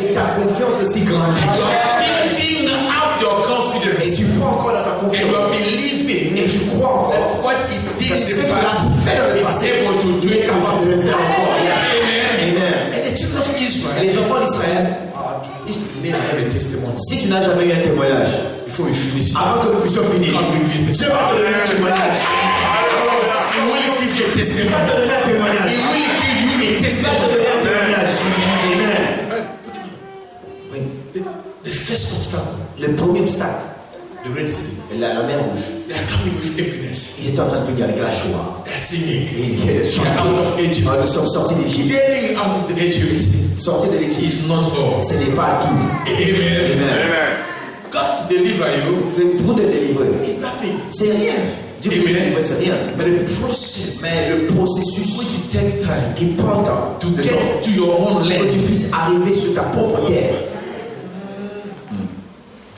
Et ta confiance aussi grandit. You are building out your Et confidence. tu crois encore dans ta And you are confiance. believing Et tu crois encore that what he did que in ce the qu'il a past fait dans le passé, is able to do il est it capable de le faire encore. Amen. Amen. And the children of Et Israel, les enfants d'Israël, if they never have a testimony, si tu n'as jamais eu un témoignage, before we finish, avant que nous puissions finir, God will give you a Dieu va te donner un témoignage. He will give you a Il va testimony. te donner un témoignage. He will give you a Il va te testimony. donner un témoignage. Amen. Oui. The first obstacle, Le premier obstacle, the Red Sea, la mer rouge, they are coming with happiness. ils étaient en train de venir avec la joie. They are singing. Et They are out of Egypt. nous sommes sortis d'Égypte. Getting out of the Egypt Sortir de l'Égypte, is not all. ce n'est pas tout. Amen. Amen. God to deliver you Pour te délivrer, is nothing. c'est rien. Dieu peut te délivrer, c'est rien. But the process Mais le processus which takes time qui prend temps to get to your own que land, tu puisses arriver sur ta propre terre.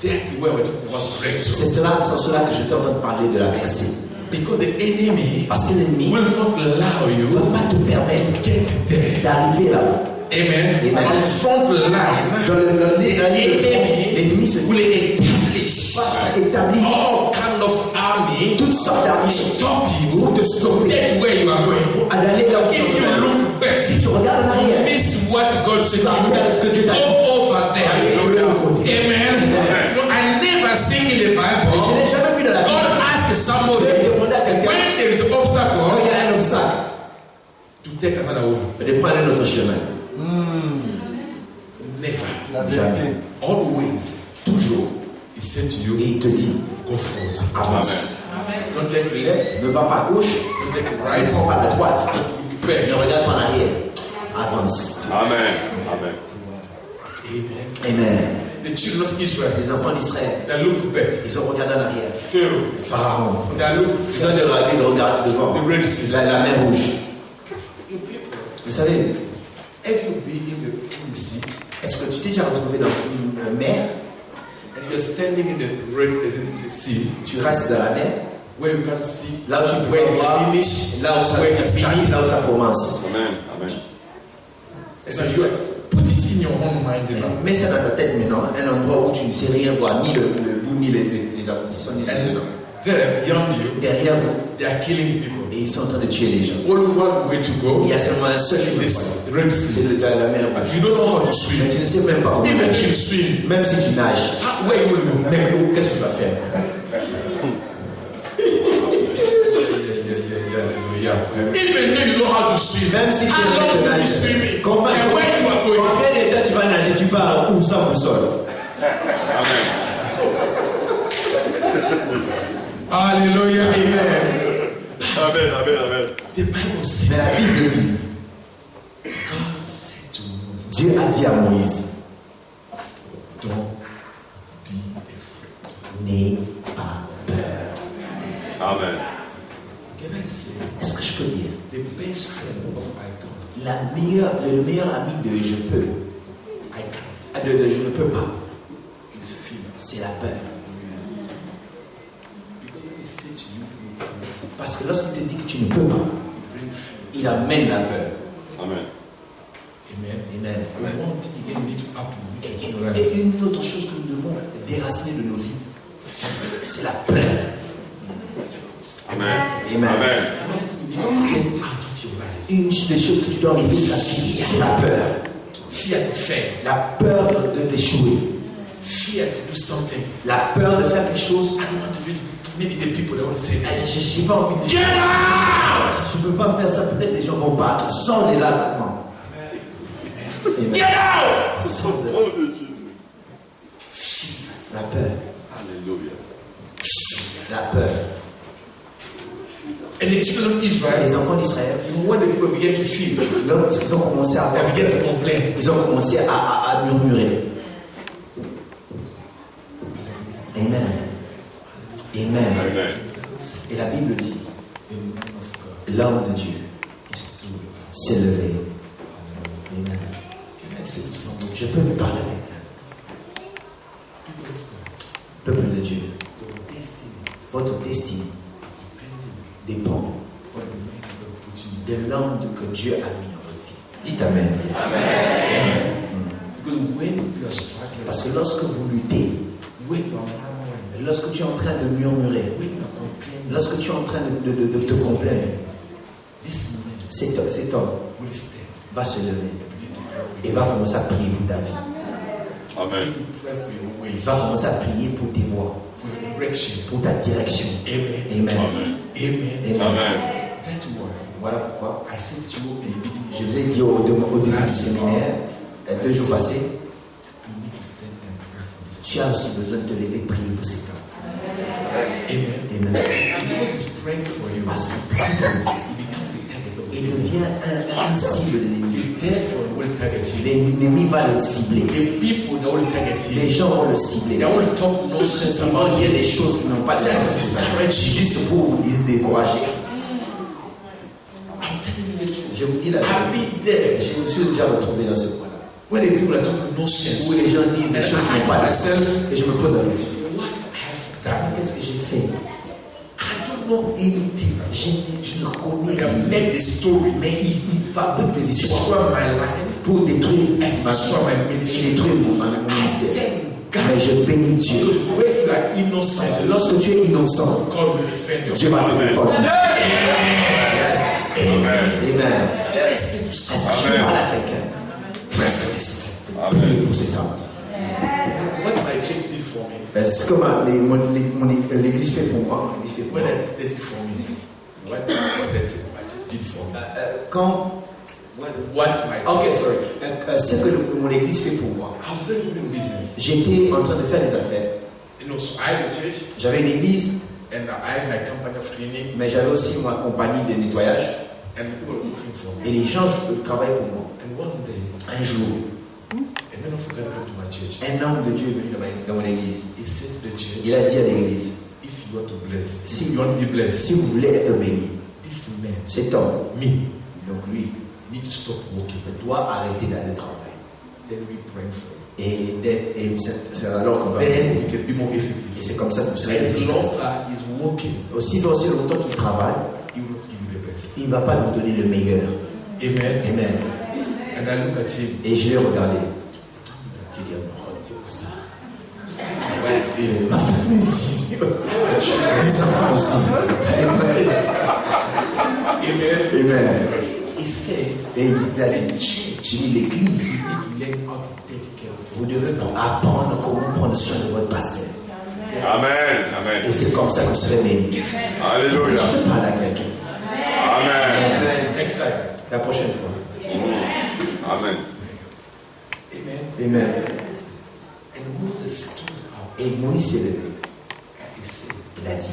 that's where we're talking about breakthrough. C'est cela que je t'ai en train de parler de la percée. Because the enemy Parce que l'ennemi will not allow ne you va pas te permettre to get there. d'arriver là. Amen. Amen. On front line, Dans la ligne de front, l'ennemi se will establish va établir all kind of army toutes sortes to d'armes stop you pour te stopper get where you are going. à d'aller là où tu If you veux. look back, Si tu regardes en arrière, miss what God said to regarde ce que Dieu you. t'a dit. Go over allez there. de l'autre côté. Amen. You know, I never seen in the Je n'ai Bible de prendre un autre chemin. Never. Jamais. Always. Toujours. He said to you, Et il te dit, go forward. avance. Don't take left. Ne va pas à gauche, Don't take ne right. prends pas à droite. Back. Ne regarde pas en arrière. Avance. Amen. Amen. Amen. Amen. The children of Israel, Les enfants d'Israël, they look back. ils ont regardé en arrière. Pharaoh, Pharaon. they look Ils ont regardé devant. the Red Sea. La mer rouge. You people, Vous savez, have you been in the sea est-ce que tu t'es déjà retrouvé dans une mer? and you're standing in the sea Tu restes dans la mer, where you can see là où tu peux where it voir, finish, là où ça where it finit, starts. là où ça commence. Amen. Amen. So you put it in your own mind. You know? Mets ça dans ta tête maintenant, un endroit où tu ne sais rien voir, ni le bout, ni les aboutissements, ni les And tenants. there, beyond you, Derrière vous, they are killing people. et ils sont en train de tuer les gens. Only one way to go Il y a seulement un seul chemin. is Red C'est Sea. la mer rouge. You don't know how to Mais swim. tu ne sais même pas comment Even if you nager. swim, Même si tu nages, where you will go? même où, qu'est-ce que tu vas faire? Even though you know how to swim, Même si tu how ne long peux will you nager, swim? combien And where you are going? de temps tu vas nager, tu pars où sans boussole? Amen. Hallelujah. Amen. Amen. Amen. Amen. The Bible says, Mais la Bible dit, God said to Moses, Dieu a dit à Moïse, don't be afraid. n'aie pas peur. Amen. Can I say, Est-ce que je peux dire, the best friend of I don't, le meilleur ami de je peux, I can't, de je ne peux pas, is fear. c'est la peur. Because when he said to you, you can't, Parce que lorsqu'il te dit que tu ne peux pas, bring fear. il amène la peur. Amen. Amen. Amen. And one thing again we need to happen in our life. Et une autre chose que nous devons déraciner de nos vies, c'est la peur. Amen. Amen. Amen. You don't get out of your life. Une des choses que tu dois enlever de ta vie, c'est la peur. Fear to fail. La peur d'échouer. Fear to do something. La peur de faire quelque chose. I don't want to read. Maybe the people that want to say this. J'ai pas envie de Get out! Si je ne peux pas faire ça, peut-être les gens vont battre. Sors de là, comment? Get out! Sors de là. Oh, de Jésus. La peur. Alléluia. La peur. And the children of Israel, Les enfants d'Israël, when the people began to fear, lorsqu'ils ont commencé à they avoir began peur, to complain. ils ont commencé à murmurer. Amen. Amen. Amen. Et la Bible dit, The man of God l'homme de Dieu is true. s'est levé. Amen. Can I say to someone, Je peux me parler avec people of God, peuple de Dieu. your destiny Votre destinée is dependent dépend on the man God put in you. de l'homme que Dieu a mis dans votre vie. Dites Amen. Amen. Because when you are struggling, Parce que lorsque vous luttez, when you are murmuring, lorsque tu es en train de murmurer, when you are complaining, lorsque tu es en train de te complaindre, this moment cet homme will stand. va se lever et va commencer à prier pour ta vie. Amen. You pray for your way, Il va commencer à prier pour tes voies, for your direction. pour ta direction. Amen. Amen. Amen. Amen. Amen. Amen. That's why Voilà pourquoi I said to you in the beginning, je vous ai dit au début du séminaire, 2 jours passés, you need to stand and pray for this. tu as aussi besoin de te lever et prier pour cet homme. Amen. Amen. Because he's praying for you, Parce he que becomes the target of the il enemy. devient un cible de l'ennemi. Therefore, will target you. L'ennemi va le cibler. The people that will target you, Les gens vont le cibler. they will talk nonsense Ils vont about dire you. des choses qui n'ont pas de Try to sens. discourage you. Juste pour vous décourager. I'm telling you the truth. Je vous dis la I've vérité. been there. Je me suis déjà retrouvé dans ce point-là. Where the people are talking nonsense. Où les gens disent des And choses qui I n'ont pas de ask sens. myself, Et je me pose la question. what has done? Qu'est-ce que j'ai fait? I don't know anything. Je ne reconnais I have rien. made the story. Mais il fabrique des histoires Destroy my life. pour détruire ma Destroy my ministry. détruire mon ministère. Mais je bénis Dieu. Because when you are innocent, Lorsque tu es innocent, God will defend Dieu you. va se défendre. Amen. Amen. Listen to Est-ce someone. que je parle à quelqu'un? Pray for this. Amen. Priez pour cet homme. What my church did for me, Ce que l'église fait pour moi, l'église fait pour what moi. they did for me, what my church did for me. Quand what my Ok, church. sorry. Ce que mon église fait pour moi. I was very good in business. J'étais en train de faire des affaires. You know, so I had a church J'avais une église, and I had my company of cleaning mais j'avais aussi ma compagnie de nettoyage. and people were looking for Et me. les gens travaillaient pour moi. And one day, Un jour, a man of God came to my church. un homme de Dieu est venu dans mon église. He said to the church, Il a dit à l'église, if you want to bless, Si- if you want to be blessed, si vous voulez être béni, this man, cet homme, me, donc lui, need to stop working. doit arrêter d'aller travailler. Then we pray for him. Et c'est alors qu'on va. Then we can be more Et effective. c'est comme ça que vous serez As long efficace. as he's working, Aussi longtemps qu'il travaille, he will give you the best. il ne va pas vous donner le meilleur. Amen. Amen. And I look at him. Et je l'ai regardé. He dit, non, fais pas ça. Et ma famille ici, les enfants aussi. Amen. Amen. He said, Et il a dit, j'ai dit l'église, you need to learn how to take care of vous devez apprendre comment prendre soin de votre pasteur. Amen. Et Amen. c'est comme ça que vous serez béni. Est-ce que Alléluia. je peux parler à quelqu'un? Amen. Next time. La prochaine fois. Amen. Amen. Amen. And Moses stood up Et Moïse s'est levé. and he said, Il a dit,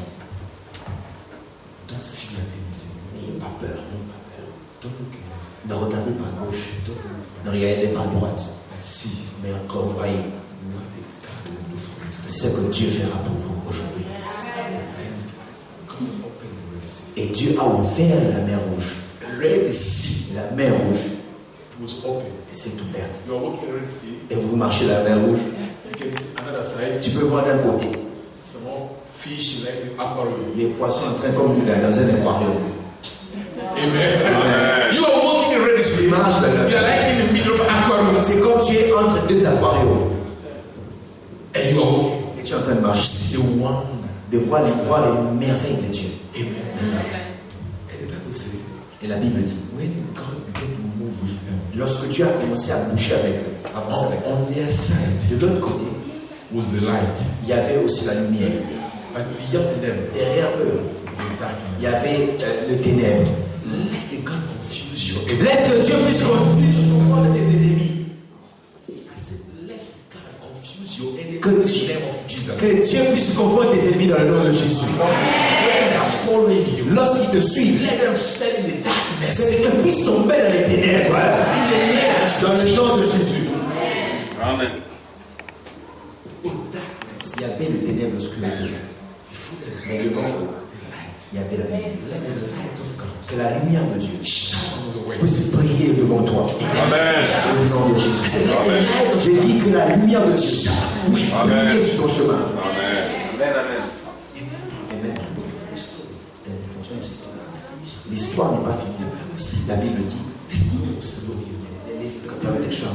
don't fear anything. n'ayez pas peur. Don't look left. Ne regardez pas à gauche. Ne regardez pas à droite. But see Mais encore voyez what the God will do for you. ce que Dieu fera pour vous aujourd'hui. And God opened the Red Sea. Et Dieu a ouvert la mer rouge. The Red Sea La mer rouge was open. s'est ouverte. You are walking the Red Sea. Et vous marchez la mer rouge. You can see another side. Tu peux voir d'un côté Some more fish like the aquarium. les poissons en train comme dans un aquarium. Amen. You are walking the Red Sea. Tu marches dans la You are mer. like in the middle of an aquarium. C'est comme tu es entre deux aquariums. And you are walking. Et tu es en train de marcher. See one. De voir les merveilles de Dieu. Amen. Amen. And the Bible says, Et la Bible dit, when God began to move with them, lorsque Dieu a commencé à boucher avec eux, avancer avec eux, on their side de l'autre côté, was the light. il y avait aussi la lumière. But beyond them, Derrière eux, the il y darkness. avait le ténèbre. Let God confuse you. Laisse que Dieu puisse confondre tes ennemis. I said, let God confuse your enemy Que in the Dieu- name of Jesus. Que Dieu puisse confondre tes ennemis dans le nom de Jésus. When they are following you, Lorsqu'ils te suivent, let them stand in the darkness. qu'ils puissent tomber dans les ténèbres. In the name of Dans le nom de Jesus. Jésus. Amen. It's darkness. Il y avait le ténèbre obscurité. Before them, Mais devant eux, the light. il y avait la lumière. Let the light of God Que la lumière de Dieu shine on the way. puisse briller devant toi. Amen. Au nom de Jésus. Amen. Je dis que la lumière de Dieu puisse Amen. briller sur ton chemin. Amen. Amen. Amen. Amen. L'histoire n'est pas finie. La Bible dit, comme des choses,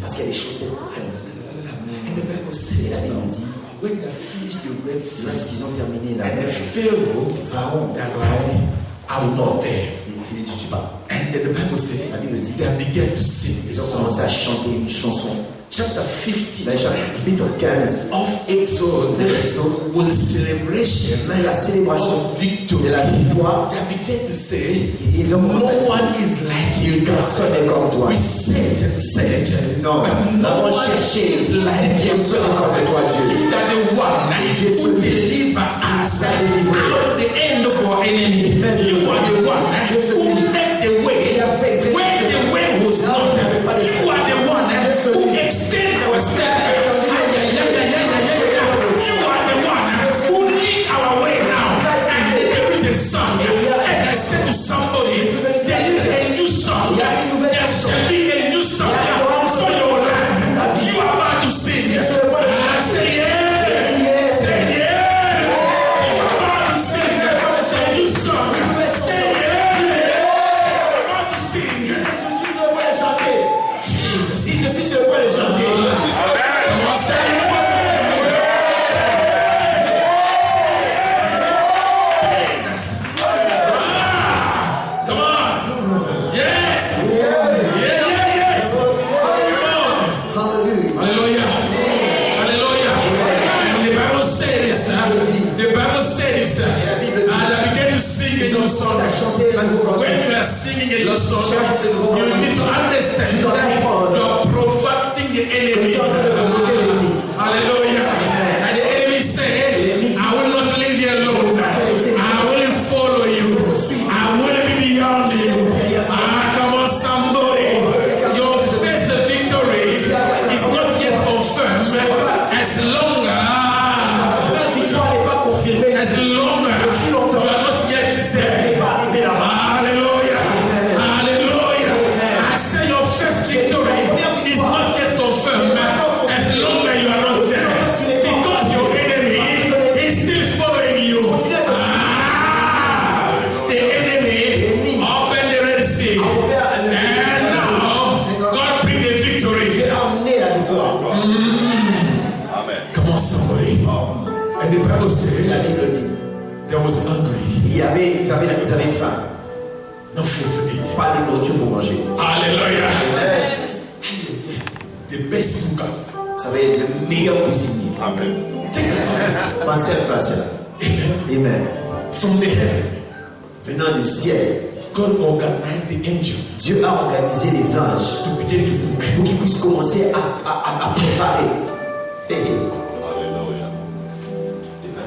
parce qu'il y a des choses très profondes. And the Bible Et la says, Bible dit, when they finished the Red Sea, lorsqu'ils ont terminé la and the mer, Pharaoh, Pharaon, I'm not there. il dit, je ne suis pas. And then the Bible says, La Bible dit, they began to sing ils a ont song. commencé à chanter une chanson. Chapter 50 Dans le chapitre 15 of Exodus de l'Exode, was a celebration c'est la célébration of victory. de la victoire. They began to say, Ils ont no commencé à one is like you, God. personne n'est comme toi. We searched and searched, Non, but nous no avons one cherché. is like you, Personne n'est comme toi, God. Dieu. You are the one who deliver us out of the end of our enemy. You are the one who made the way where the way was not. You are the one who extended our step. You are the one who lead our way now. And there is a song. As I said to somebody, there is a new song. There shall be a new song for your life. You are about to sing. I say yeah. Say yeah. You are about to sing a new song. the enemy. Hallelujah. And the enemy said, I will not leave you alone. I will follow you. I will be beyond you. Come on, somebody. Your first victory is not yet confirmed as long as you are not yet there. Hallelujah. Hallelujah. I say your first victory is not yet confirmed as long as you are not there. Because your enemy is still following you. The enemy opened the Red Sea. And now God bring the victory. Amen. Come on, somebody. And the Bible says La Bible dit, there was hungry. ils avaient faim, No food to eat. pas de nourriture pour manger. Hallelujah. Amen. The best cooker. Vous savez, le meilleur cuisinier. Amen. Take a Pensez à cela. Amen. Amen. From the heaven, Venant du ciel, God organized the angel Dieu a organisé les anges to begin to cook. pour qu'ils puissent commencer à préparer. Hallelujah.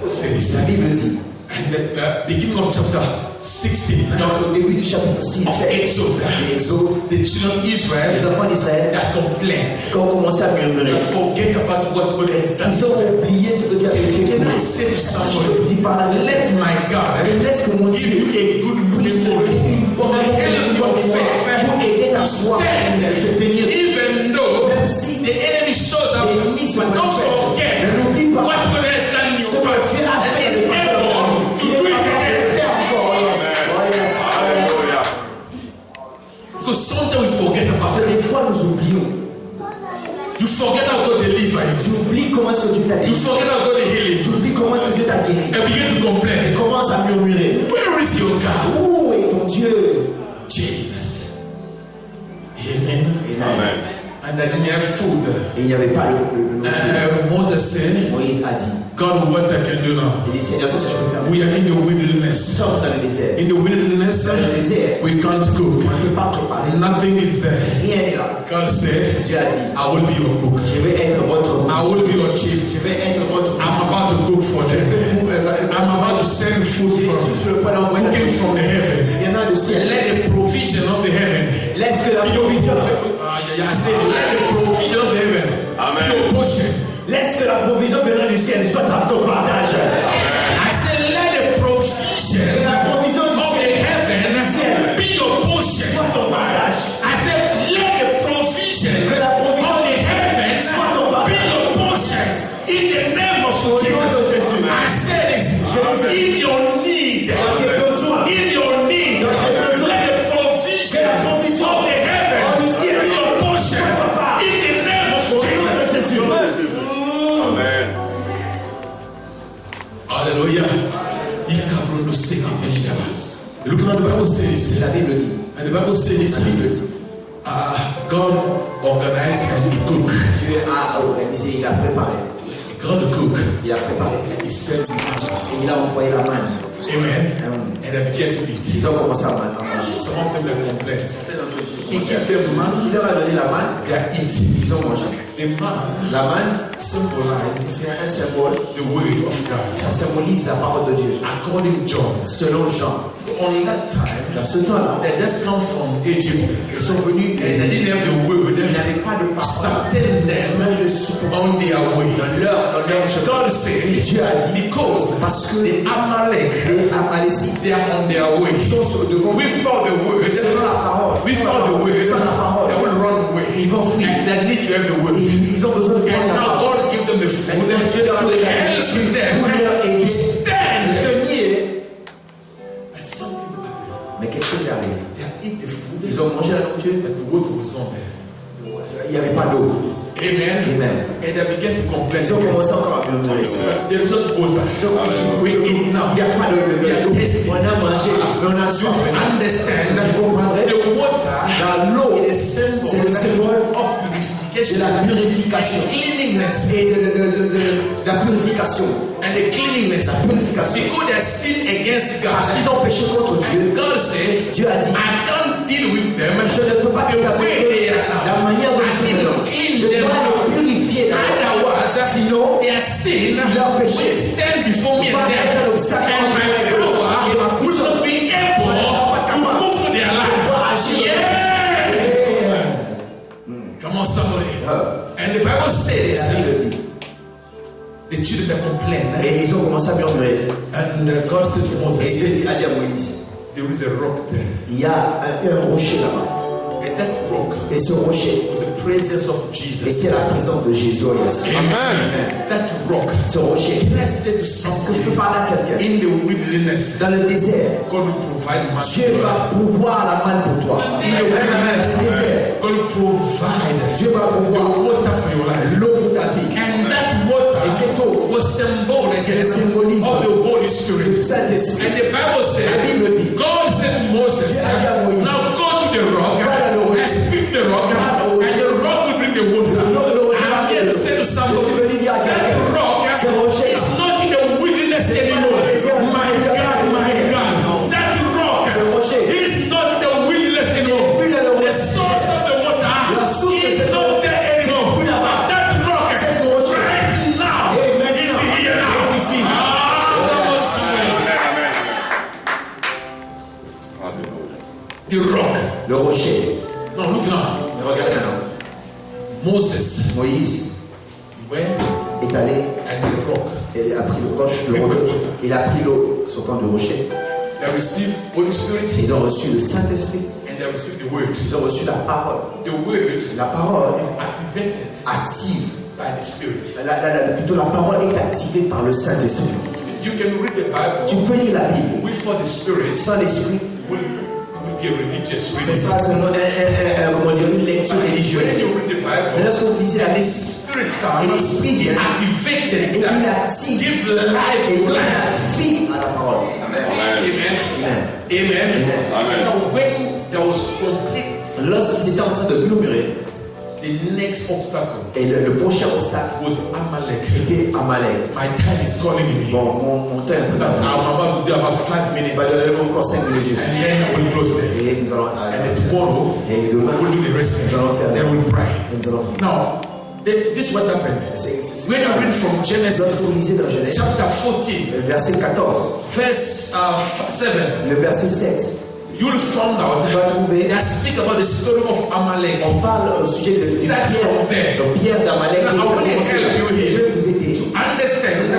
Say this. La Bible dit, And the beginning of chapter 16 dans le début du chapitre 6, of Exodus, the children of les Israel enfants d'Israël, that complained, quand on commençait à murmurer, they forget about what God has done. ils ont oublié ce que Dieu avait fait. Can I say to Je somebody, dis par là, let my God laisse que mon give Dieu you a good memory une bonne help your faith pour aider ta foi à se tenir. even though the enemy shows up. But don't forget what God has done in your past. And He's able to do it again. Hallelujah. Because sometimes we forget about it. Des fois, nous oublions. You forget how God delivered you. Tu oublies comment est-ce que Dieu t'a You guéri. forget how God healed Tu you. oublies comment est-ce que Dieu t'a guéri. And begin to complain. Commence à murmurer. Where is your God? Où est ton Dieu? Jesus. Amen. Amen. And I didn't have food. Et il n'y avait pas le nourriture. Moses said, Moïse a dit, God, what I can do now? il dit, Seigneur, qu'est-ce que je peux faire? We are in the Nous wilderness. sommes dans le désert. In the wilderness, Dans le désert, we can't cook. on ne peut pas préparer. Nothing is there. Rien n'est là. God said, Dieu a dit, I will be your cook. je vais être votre I will be your chief. Je vais être votre I'm about to cook for them. I'm about to send food Sur le point from d'envoyer cooking from the heaven. Il y en a du ciel. Let the provision of the heaven. Laisse que la provision, I said, let the provision of the heaven. Amen. Your portion. laisse que la provision venant du ciel soit à ton partage. I said, let the provision La provision du of the ciel heaven be your portion. soit ton partage. I said, let the provision Que la provision of the du ciel heaven soit ton be partage. your portion. In the name of Jesus. I said this. In your need. In your need. Let the provision of the heaven be your portion. In the name of Jesus. Amen. Hallelujah. Look at the Bible says. La Bible dit, And the Bible says, la Bible dit, God organized and he cooked. Dieu a organisé, il a préparé. God cooked. Il a préparé. He sent Et il a envoyé la manne. Amen. And they began to eat. Ils ont commencé à manger. Some of them they complained. He Il gave them man, leur a donné la manne. they are eating. Ils ont mangé. The man La manne, symbolizes c'est un symbole. the word of God. Ça symbolise la parole de Dieu. According to John, Selon Jean, on that time, dans ce temps-là, they just come from Egypt. ils sont venus. They didn't have the word. Ils n'avaient pas de parole. Sustain them on their way. Dans leur chemin. God said, Dieu a dit, because parce que the Amalek, les Amalécites they are on their way. sont devant Without the word, selon la parole. without the word, Sans la parole. they will run away. Ils vont fuir. And they need to have the word. Ils ont besoin de And prendre la now parole. God give them the food Maintenant, Dieu leur a donné la help nourriture them pour leur to aider. stand. Tenir. But something happened. Mais quelque chose est arrivé. They had eaten the food, Ils ont mangé la nourriture, but the water was not there. il n'y avait pas d'eau. Amen. Amen. And they began to complain. Ils ont commencé encore à murmurer. There is not water. We eat now. Il n'y a pas d'eau. On a mangé, mais on a soif. Understand Vous comprendrez? the water L'eau, is a symbol c'est le symbole of de purification la purification and cleanliness. et de la purification. And the cleanliness. La purification. Because they sin against Parce God. qu'ils ont péché contre Dieu. God said, Dieu a dit, I can't deal with them je ne peux pas the traiter way avec they eux are la now. manière dont I ils sont need to maintenant. clean Je them dois sin leur will péché stand before me va and être them, l'obstacle and my entre eux. power will not be able to move to their life. Yeah. Come on, somebody. And the Bible Et la says Bible dit. the children complained, Et ils ont commencé à murmurer. and God said to Et Moses, Dieu a dit à Moïse, there is a rock there, il y a un rocher là-bas. and that rock Et ce rocher, was the presence of et Jesus. c'est la présence de Jésus ici. Amen. That rock. Ce rocher. Can I say to Est-ce que je peux somebody parler à quelqu'un? in the wilderness, Dans le désert, God will provide man. Dieu va pouvoir la manne pour toi. In the wilderness, Dans le désert, God will provide Dieu va pouvoir water for your life. l'eau pour ta vie. And that water Et cette eau, was symbolic c'est le symbolisme of the Holy du Spirit. Saint-Esprit. And the Bible La said, Bible dit, God said to Moses, Dieu a dit à Moïse, now go to the rock va dans le rocher. and speak the rock, Va au rocher. and the rock will bring the water. Le rocher va I'm here to say to somebody, Je suis venu dire à that quelqu'un, rock ce rocher is not in the wilderness anymore. My God, my God. That rock Ce rocher. is not in the wilderness anymore. plus dans le The rocher. source of the water source de is cette not there anymore. plus là-bas. That rock Cet rocher. right now Et maintenant, is here now. est ici. Come on, somebody. The rock. Le rocher. Now look now. Mais regarde maintenant. Moses Moïse went est allé, and the rock. et a pris le roche, le rocher. Il a pris l'eau sortant du rocher. They received Holy Spirit Ils ont reçu le Saint-Esprit. and they received the word. Ils ont reçu la parole. The word La parole is activated active. by the Spirit. Plutôt la parole est activée par le Saint-Esprit. You can read the Tu Bible peux lire la Bible without the Spirit sans l'Esprit. will be a religious Ce reading. sera seulement comment dire, une lecture When religieuse. you read the Mais Bible, lorsque vous lisez la and the Bible, Spirit et comes, l'Esprit He vient, activated et il that. active Give life et to donne life. la vie à la parole. Amen. Amen. Amen. Amen. Now, when there was complete, Lorsqu'ils étaient en train de murmurer, the next obstacle et le prochain obstacle was Amalek. était Amalek. My time is calling me. Bon, mon temps est un peu But tard. I'm about to do about 5 minutes. Il va donner encore 5 minutes juste. And then I will close there. Et nous allons And then tomorrow, et demain, we'll do the rest. nous allons faire Then we'll pray. nous allons prier. Now, this is what happened. When you read from Lorsque Genesis vous lisez dans Genèse, chapter 14, verset 14, verse 7, le verset 7, you'll find out tu vas trouver, that speak about the story of Amalek. on parle au sujet de That's from there. Pierre d'Amalek. Now, I want to help you Je here vais vous aider. to understand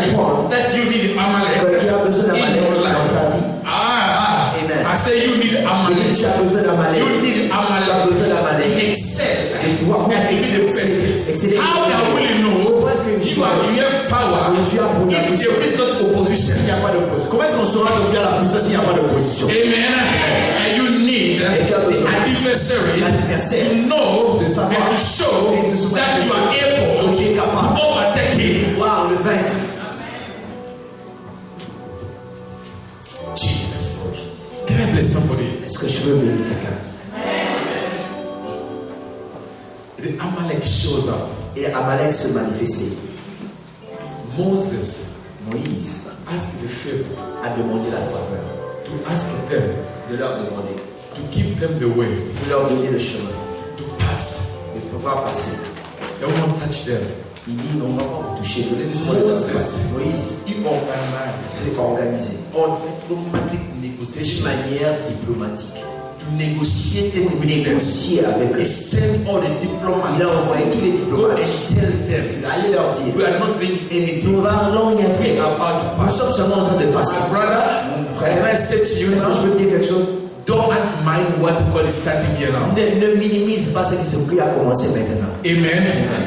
that you need Amalek Que tu as besoin in d'Amalek your dans life. ta vie. Amen. I say you need Je dis, Amalek. tu as besoin d'Amalek. You need Tu as Amalek besoin to d'Amalek. excel Et pouvoir and to be the best. exceller. How do you know you have power if there is not opposition? Il n'y a pas d'opposition. Comment est-ce qu'on saura que tu as la puissance s'il n'y a pas d'opposition? Amen. And you need the adversary to know and to show that you are able to overtake him. Pouvoir le vaincre. Jesus. Can I bless somebody? Est-ce que je peux bénir quelqu'un? The Amalek shows up. Et Amalek se manifestait. Moses Moïse asked the Pharaoh a demandé la faveur. to ask them De leur demander. to give them the way De leur donner le chemin. to pass. De pouvoir passer. They won't touch them. Il dit non, on va pas vous toucher. Donnez-nous le Moses, Moïse he organized s'est organisé. on diplomatic De negotiation manière diplomatique. to negotiate Pour with them. négocier avec He eux. sent all the Il diplomats. a envoyé tous les Go diplomates. and tell them Allez leur dire. we are not doing anything. Nous n'allons rien We faire. are about to Nous pass. sommes seulement en train de passer. My brother, Mon can frère, I say to you est-ce que je now, peux te dire quelque chose? don't undermine what God is starting here now. Ne minimise pas ce qui a commencé maintenant. Amen.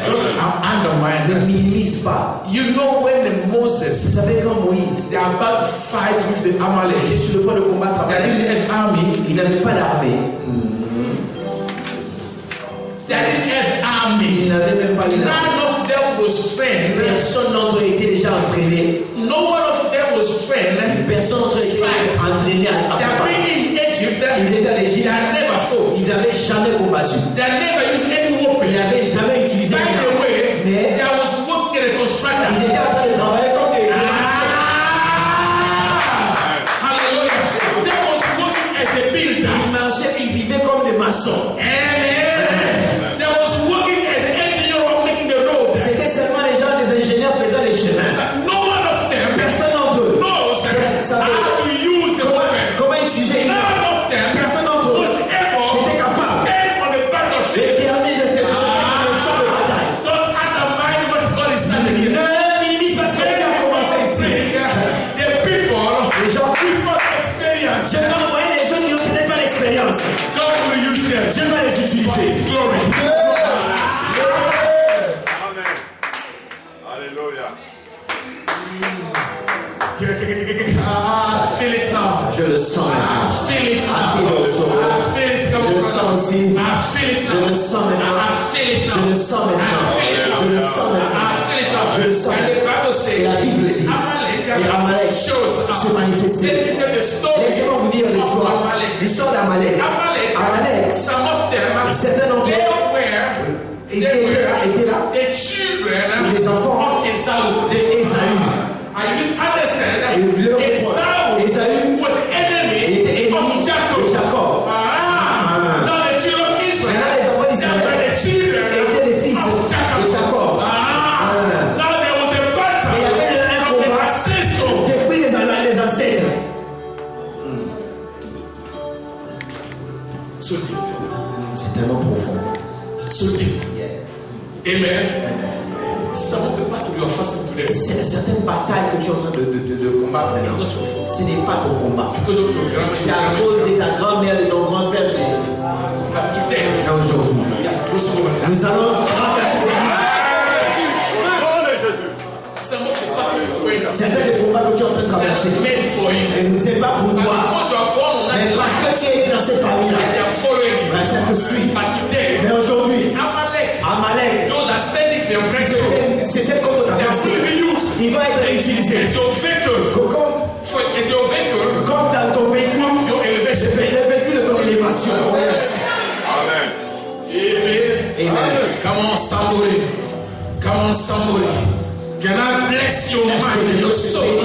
Don't undermine Ne that. minimise pas. You know when the Vous Moses savez quand Moïse they are about to fight with the est Amalek, sur le point de combattre they avec didn't have army, il n'avait pas d'armée. they didn't have Il army. n'avait même pas une armée. None of them was trained. Personne d'entre eux était déjà entraîné. No one of them was trained. Personne d'entre eux était entraîné à They are combattre. being in Egypt. Ils étaient en They Égypte. had never fought. Ils n'avaient jamais combattu. They had never used any Ils weapon. n'avaient jamais utilisé By une the arme. way, Mais there was working at a ils constructor. étaient en train de travailler comme des Hallelujah. They was working as a builder. Ils marchaient, ils vivaient comme des maçons. Amen. They was working as an engineer of making the road. C'était seulement les gens, des ingénieurs faisant les chemins. says, Et la Bible dit, et Amalek se manifestait. Laissez-moi vous dire l'histoire d'Amalek. Amalek, certains d'entre eux étaient là, les enfants d'Ésaü. Ésaü était ennemi de Jacob. Maintenant, les enfants d'Israël étaient les fils de Jacob. Et il y avait un combat depuis les ancêtres. C'est tellement profond. Amen. Some of the battle you are fasting today. Certaines batailles que tu es en train de combattre maintenant, ce n'est pas ton combat. C'est à cause de ta grand-mère, de ton grand-père. Et aujourd'hui, nous allons traverser certains des combats que tu es en train de traverser. Et ce n'est pas pour toi. Mais parce que tu es dans cette famille-là, ça te suit. Mais aujourd'hui, Amalek, c'était contre ta pensée. Il va être utilisé. Comme dans ton véhicule, le véhicule de ton élévation. Amen. Amen. Come on, somebody. Can I bless your mind, your soul?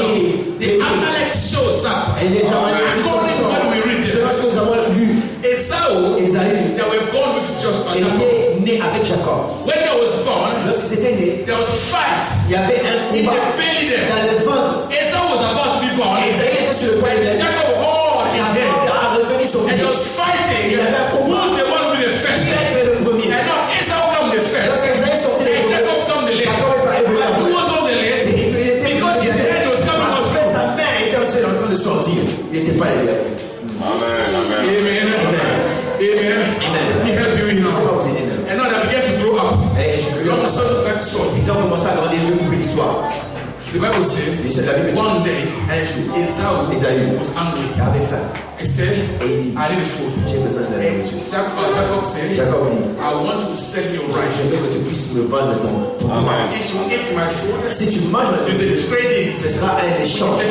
The Amalek shows up. According to what we read there. Esau, they were born with Jacob. Né avec Jacob. When they was born, lorsqu'il était né, there was fight. Il y avait un combat in the belly there. Dans le ventre. Esau was about to be born. Esaïe était sur le point de Jacob hold his head. A retenu son and he was fighting. Il y avait un combat. Who was the one who was the first? Qui était le premier? And now Esau come the first. Lorsqu'Esaïe sortit le premier. Jacob come the last. Who was on the last? Because his head was coming out. Sa main était aussi en train de sortir. Il n'était pas le dernier. Amen. Amen. Amen. Let me help you now. And now they began to grow up. L'homme sort de prendre short. Ils ont commencé à grandir, je vais couper l'histoire. The Bible says, one day, un jour, Esau was angry. Il avait faim. He said, I need food. J'ai besoin de la nourriture. Jacob said, Jacob dit, I want you to sell me your rice. Je veux que tu puisses me vendre ton combat. If you eat my food, si tu manges ma nourriture, ce sera un échange.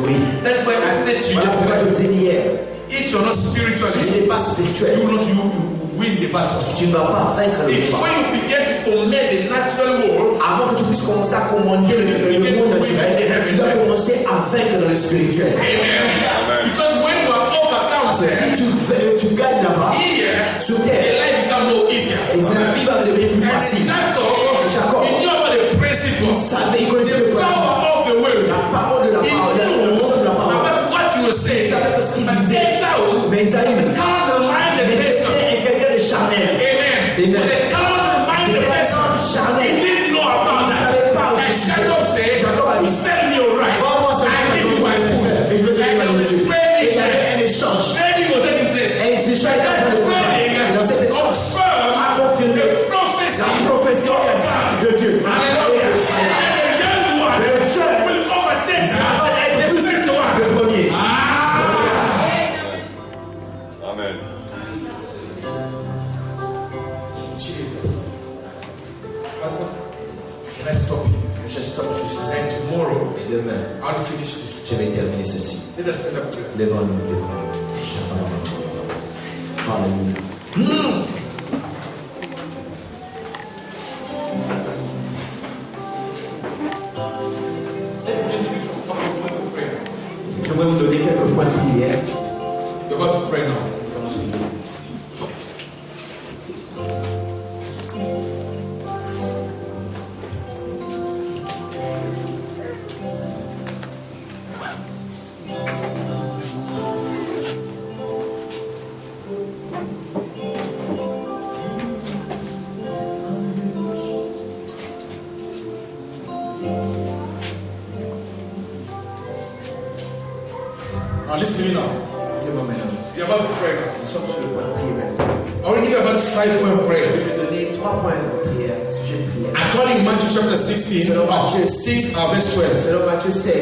Oui. That's why I said to you yesterday, if you're not spiritual, si tu n'es pas spirituel, you win the battle. Tu ne vas pas vaincre le combat. Before you begin to command the natural world, avant que tu puisses commencer à commander le monde naturel, tu dois commencer à vaincre dans le spirituel. Amen. Because when you are overcome, si tu gagnes là-bas, sur terre, the life becomes no easier. Et la vie va devenir plus facile. Jacob, he knew about the principle. Il connaissait le principe. La parole de la parole. La parole. About what you were saying. Il savait ce qu'il disait. Mais Isaïe, c'était quelqu'un de charnel. Amen. C'était quelqu'un charnel. He didn't know about that. Il ne savait pas au sujet. Jacob a dit, sell me your right. Vends-moi ce que et je te donne ma nourriture. Et il y avait un échange. Et ce échange était en train de combattre. Et dans cet échange, a confirmé la prophétie de Dieu. Alléluia. Le jeune va être plus le premier. Amen. Jesus. Pastor, can I stop you? Je stoppe juste ici. And tomorrow, Et demain, I'll finish this. je vais terminer ceci. Let us stand up together. Lèvons-nous. Alléluia. Je vais vous donner quelques points de prière. You're about to pray now. Now listen to me now. You're about to pray now. Nous sommes sur le point de prier maintenant. I want to give you about 5 points of prayer. Je vais te donner 3 points de prière, sujet de prière. According to Matthew chapter 16, Matthew 6 verse 12. Selon Matthieu 16,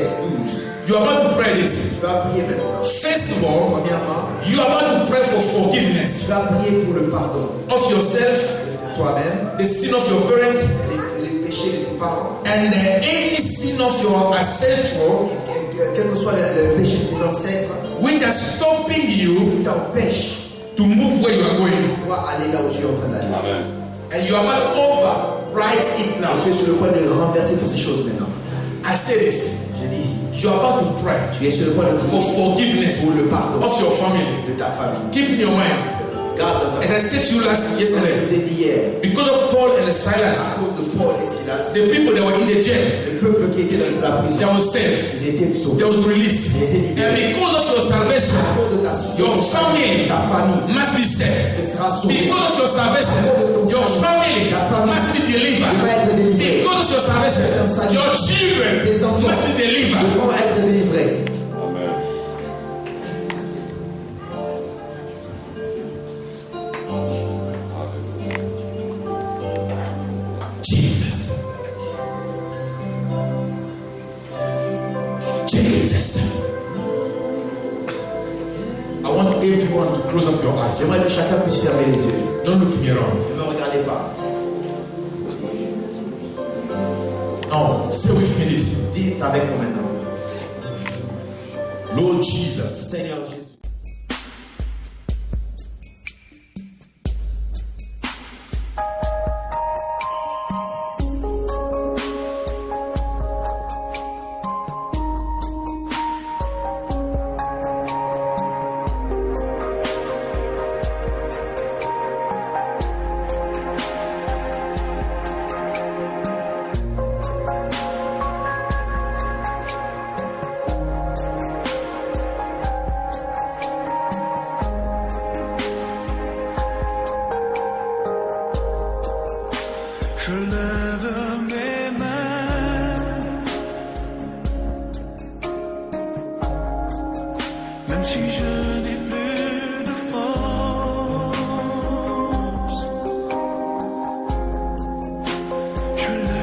12. You are about to pray this. Tu vas prier maintenant. First of all, Premièrement, you are about to pray for forgiveness tu vas prier pour le pardon of yourself, de toi-même, the sin of your parents, les péché de tes parents, and any sin of your ancestral, quel que soit le péché de tes ancêtres, which are stopping you qui t'empêche to move where you are going, de pouvoir aller là où tu es en train d'aller. Amen. and you are about to overwrite it now. Tu es sur le point de renverser toutes ces choses maintenant. I say this. Je dis, You are about to pray tu es sur le point de for forgiveness pour le pardon of your family. de ta famille. Keep in your mind, Garde dans ta as I said to you Je yesterday, vous ai dit hier, because of Paul and à Silas, cause de Paul et Silas, the people that were in the jail, le peuple qui était dans la prison, they were saved, ils étaient sauvés. they was released, and because of your salvation, À cause de ta your family ta famille must be saved. elle sera sauvée. Because of your salvation, your family must be delivered. Elle va être délivrée. Because of your salvation, your children Tes enfants must be delivered. devront être délivrés. Amen. Jesus. Jesus. I want everyone to close up your eyes. J'aimerais que chacun puisse fermer les yeux. Don't look me wrong. Ne me regardez pas. No, say with me this. Dites avec moi maintenant. Lord Jesus, Seigneur Jésus. Je lève mes mains, même si je n'ai plus de force. Je lève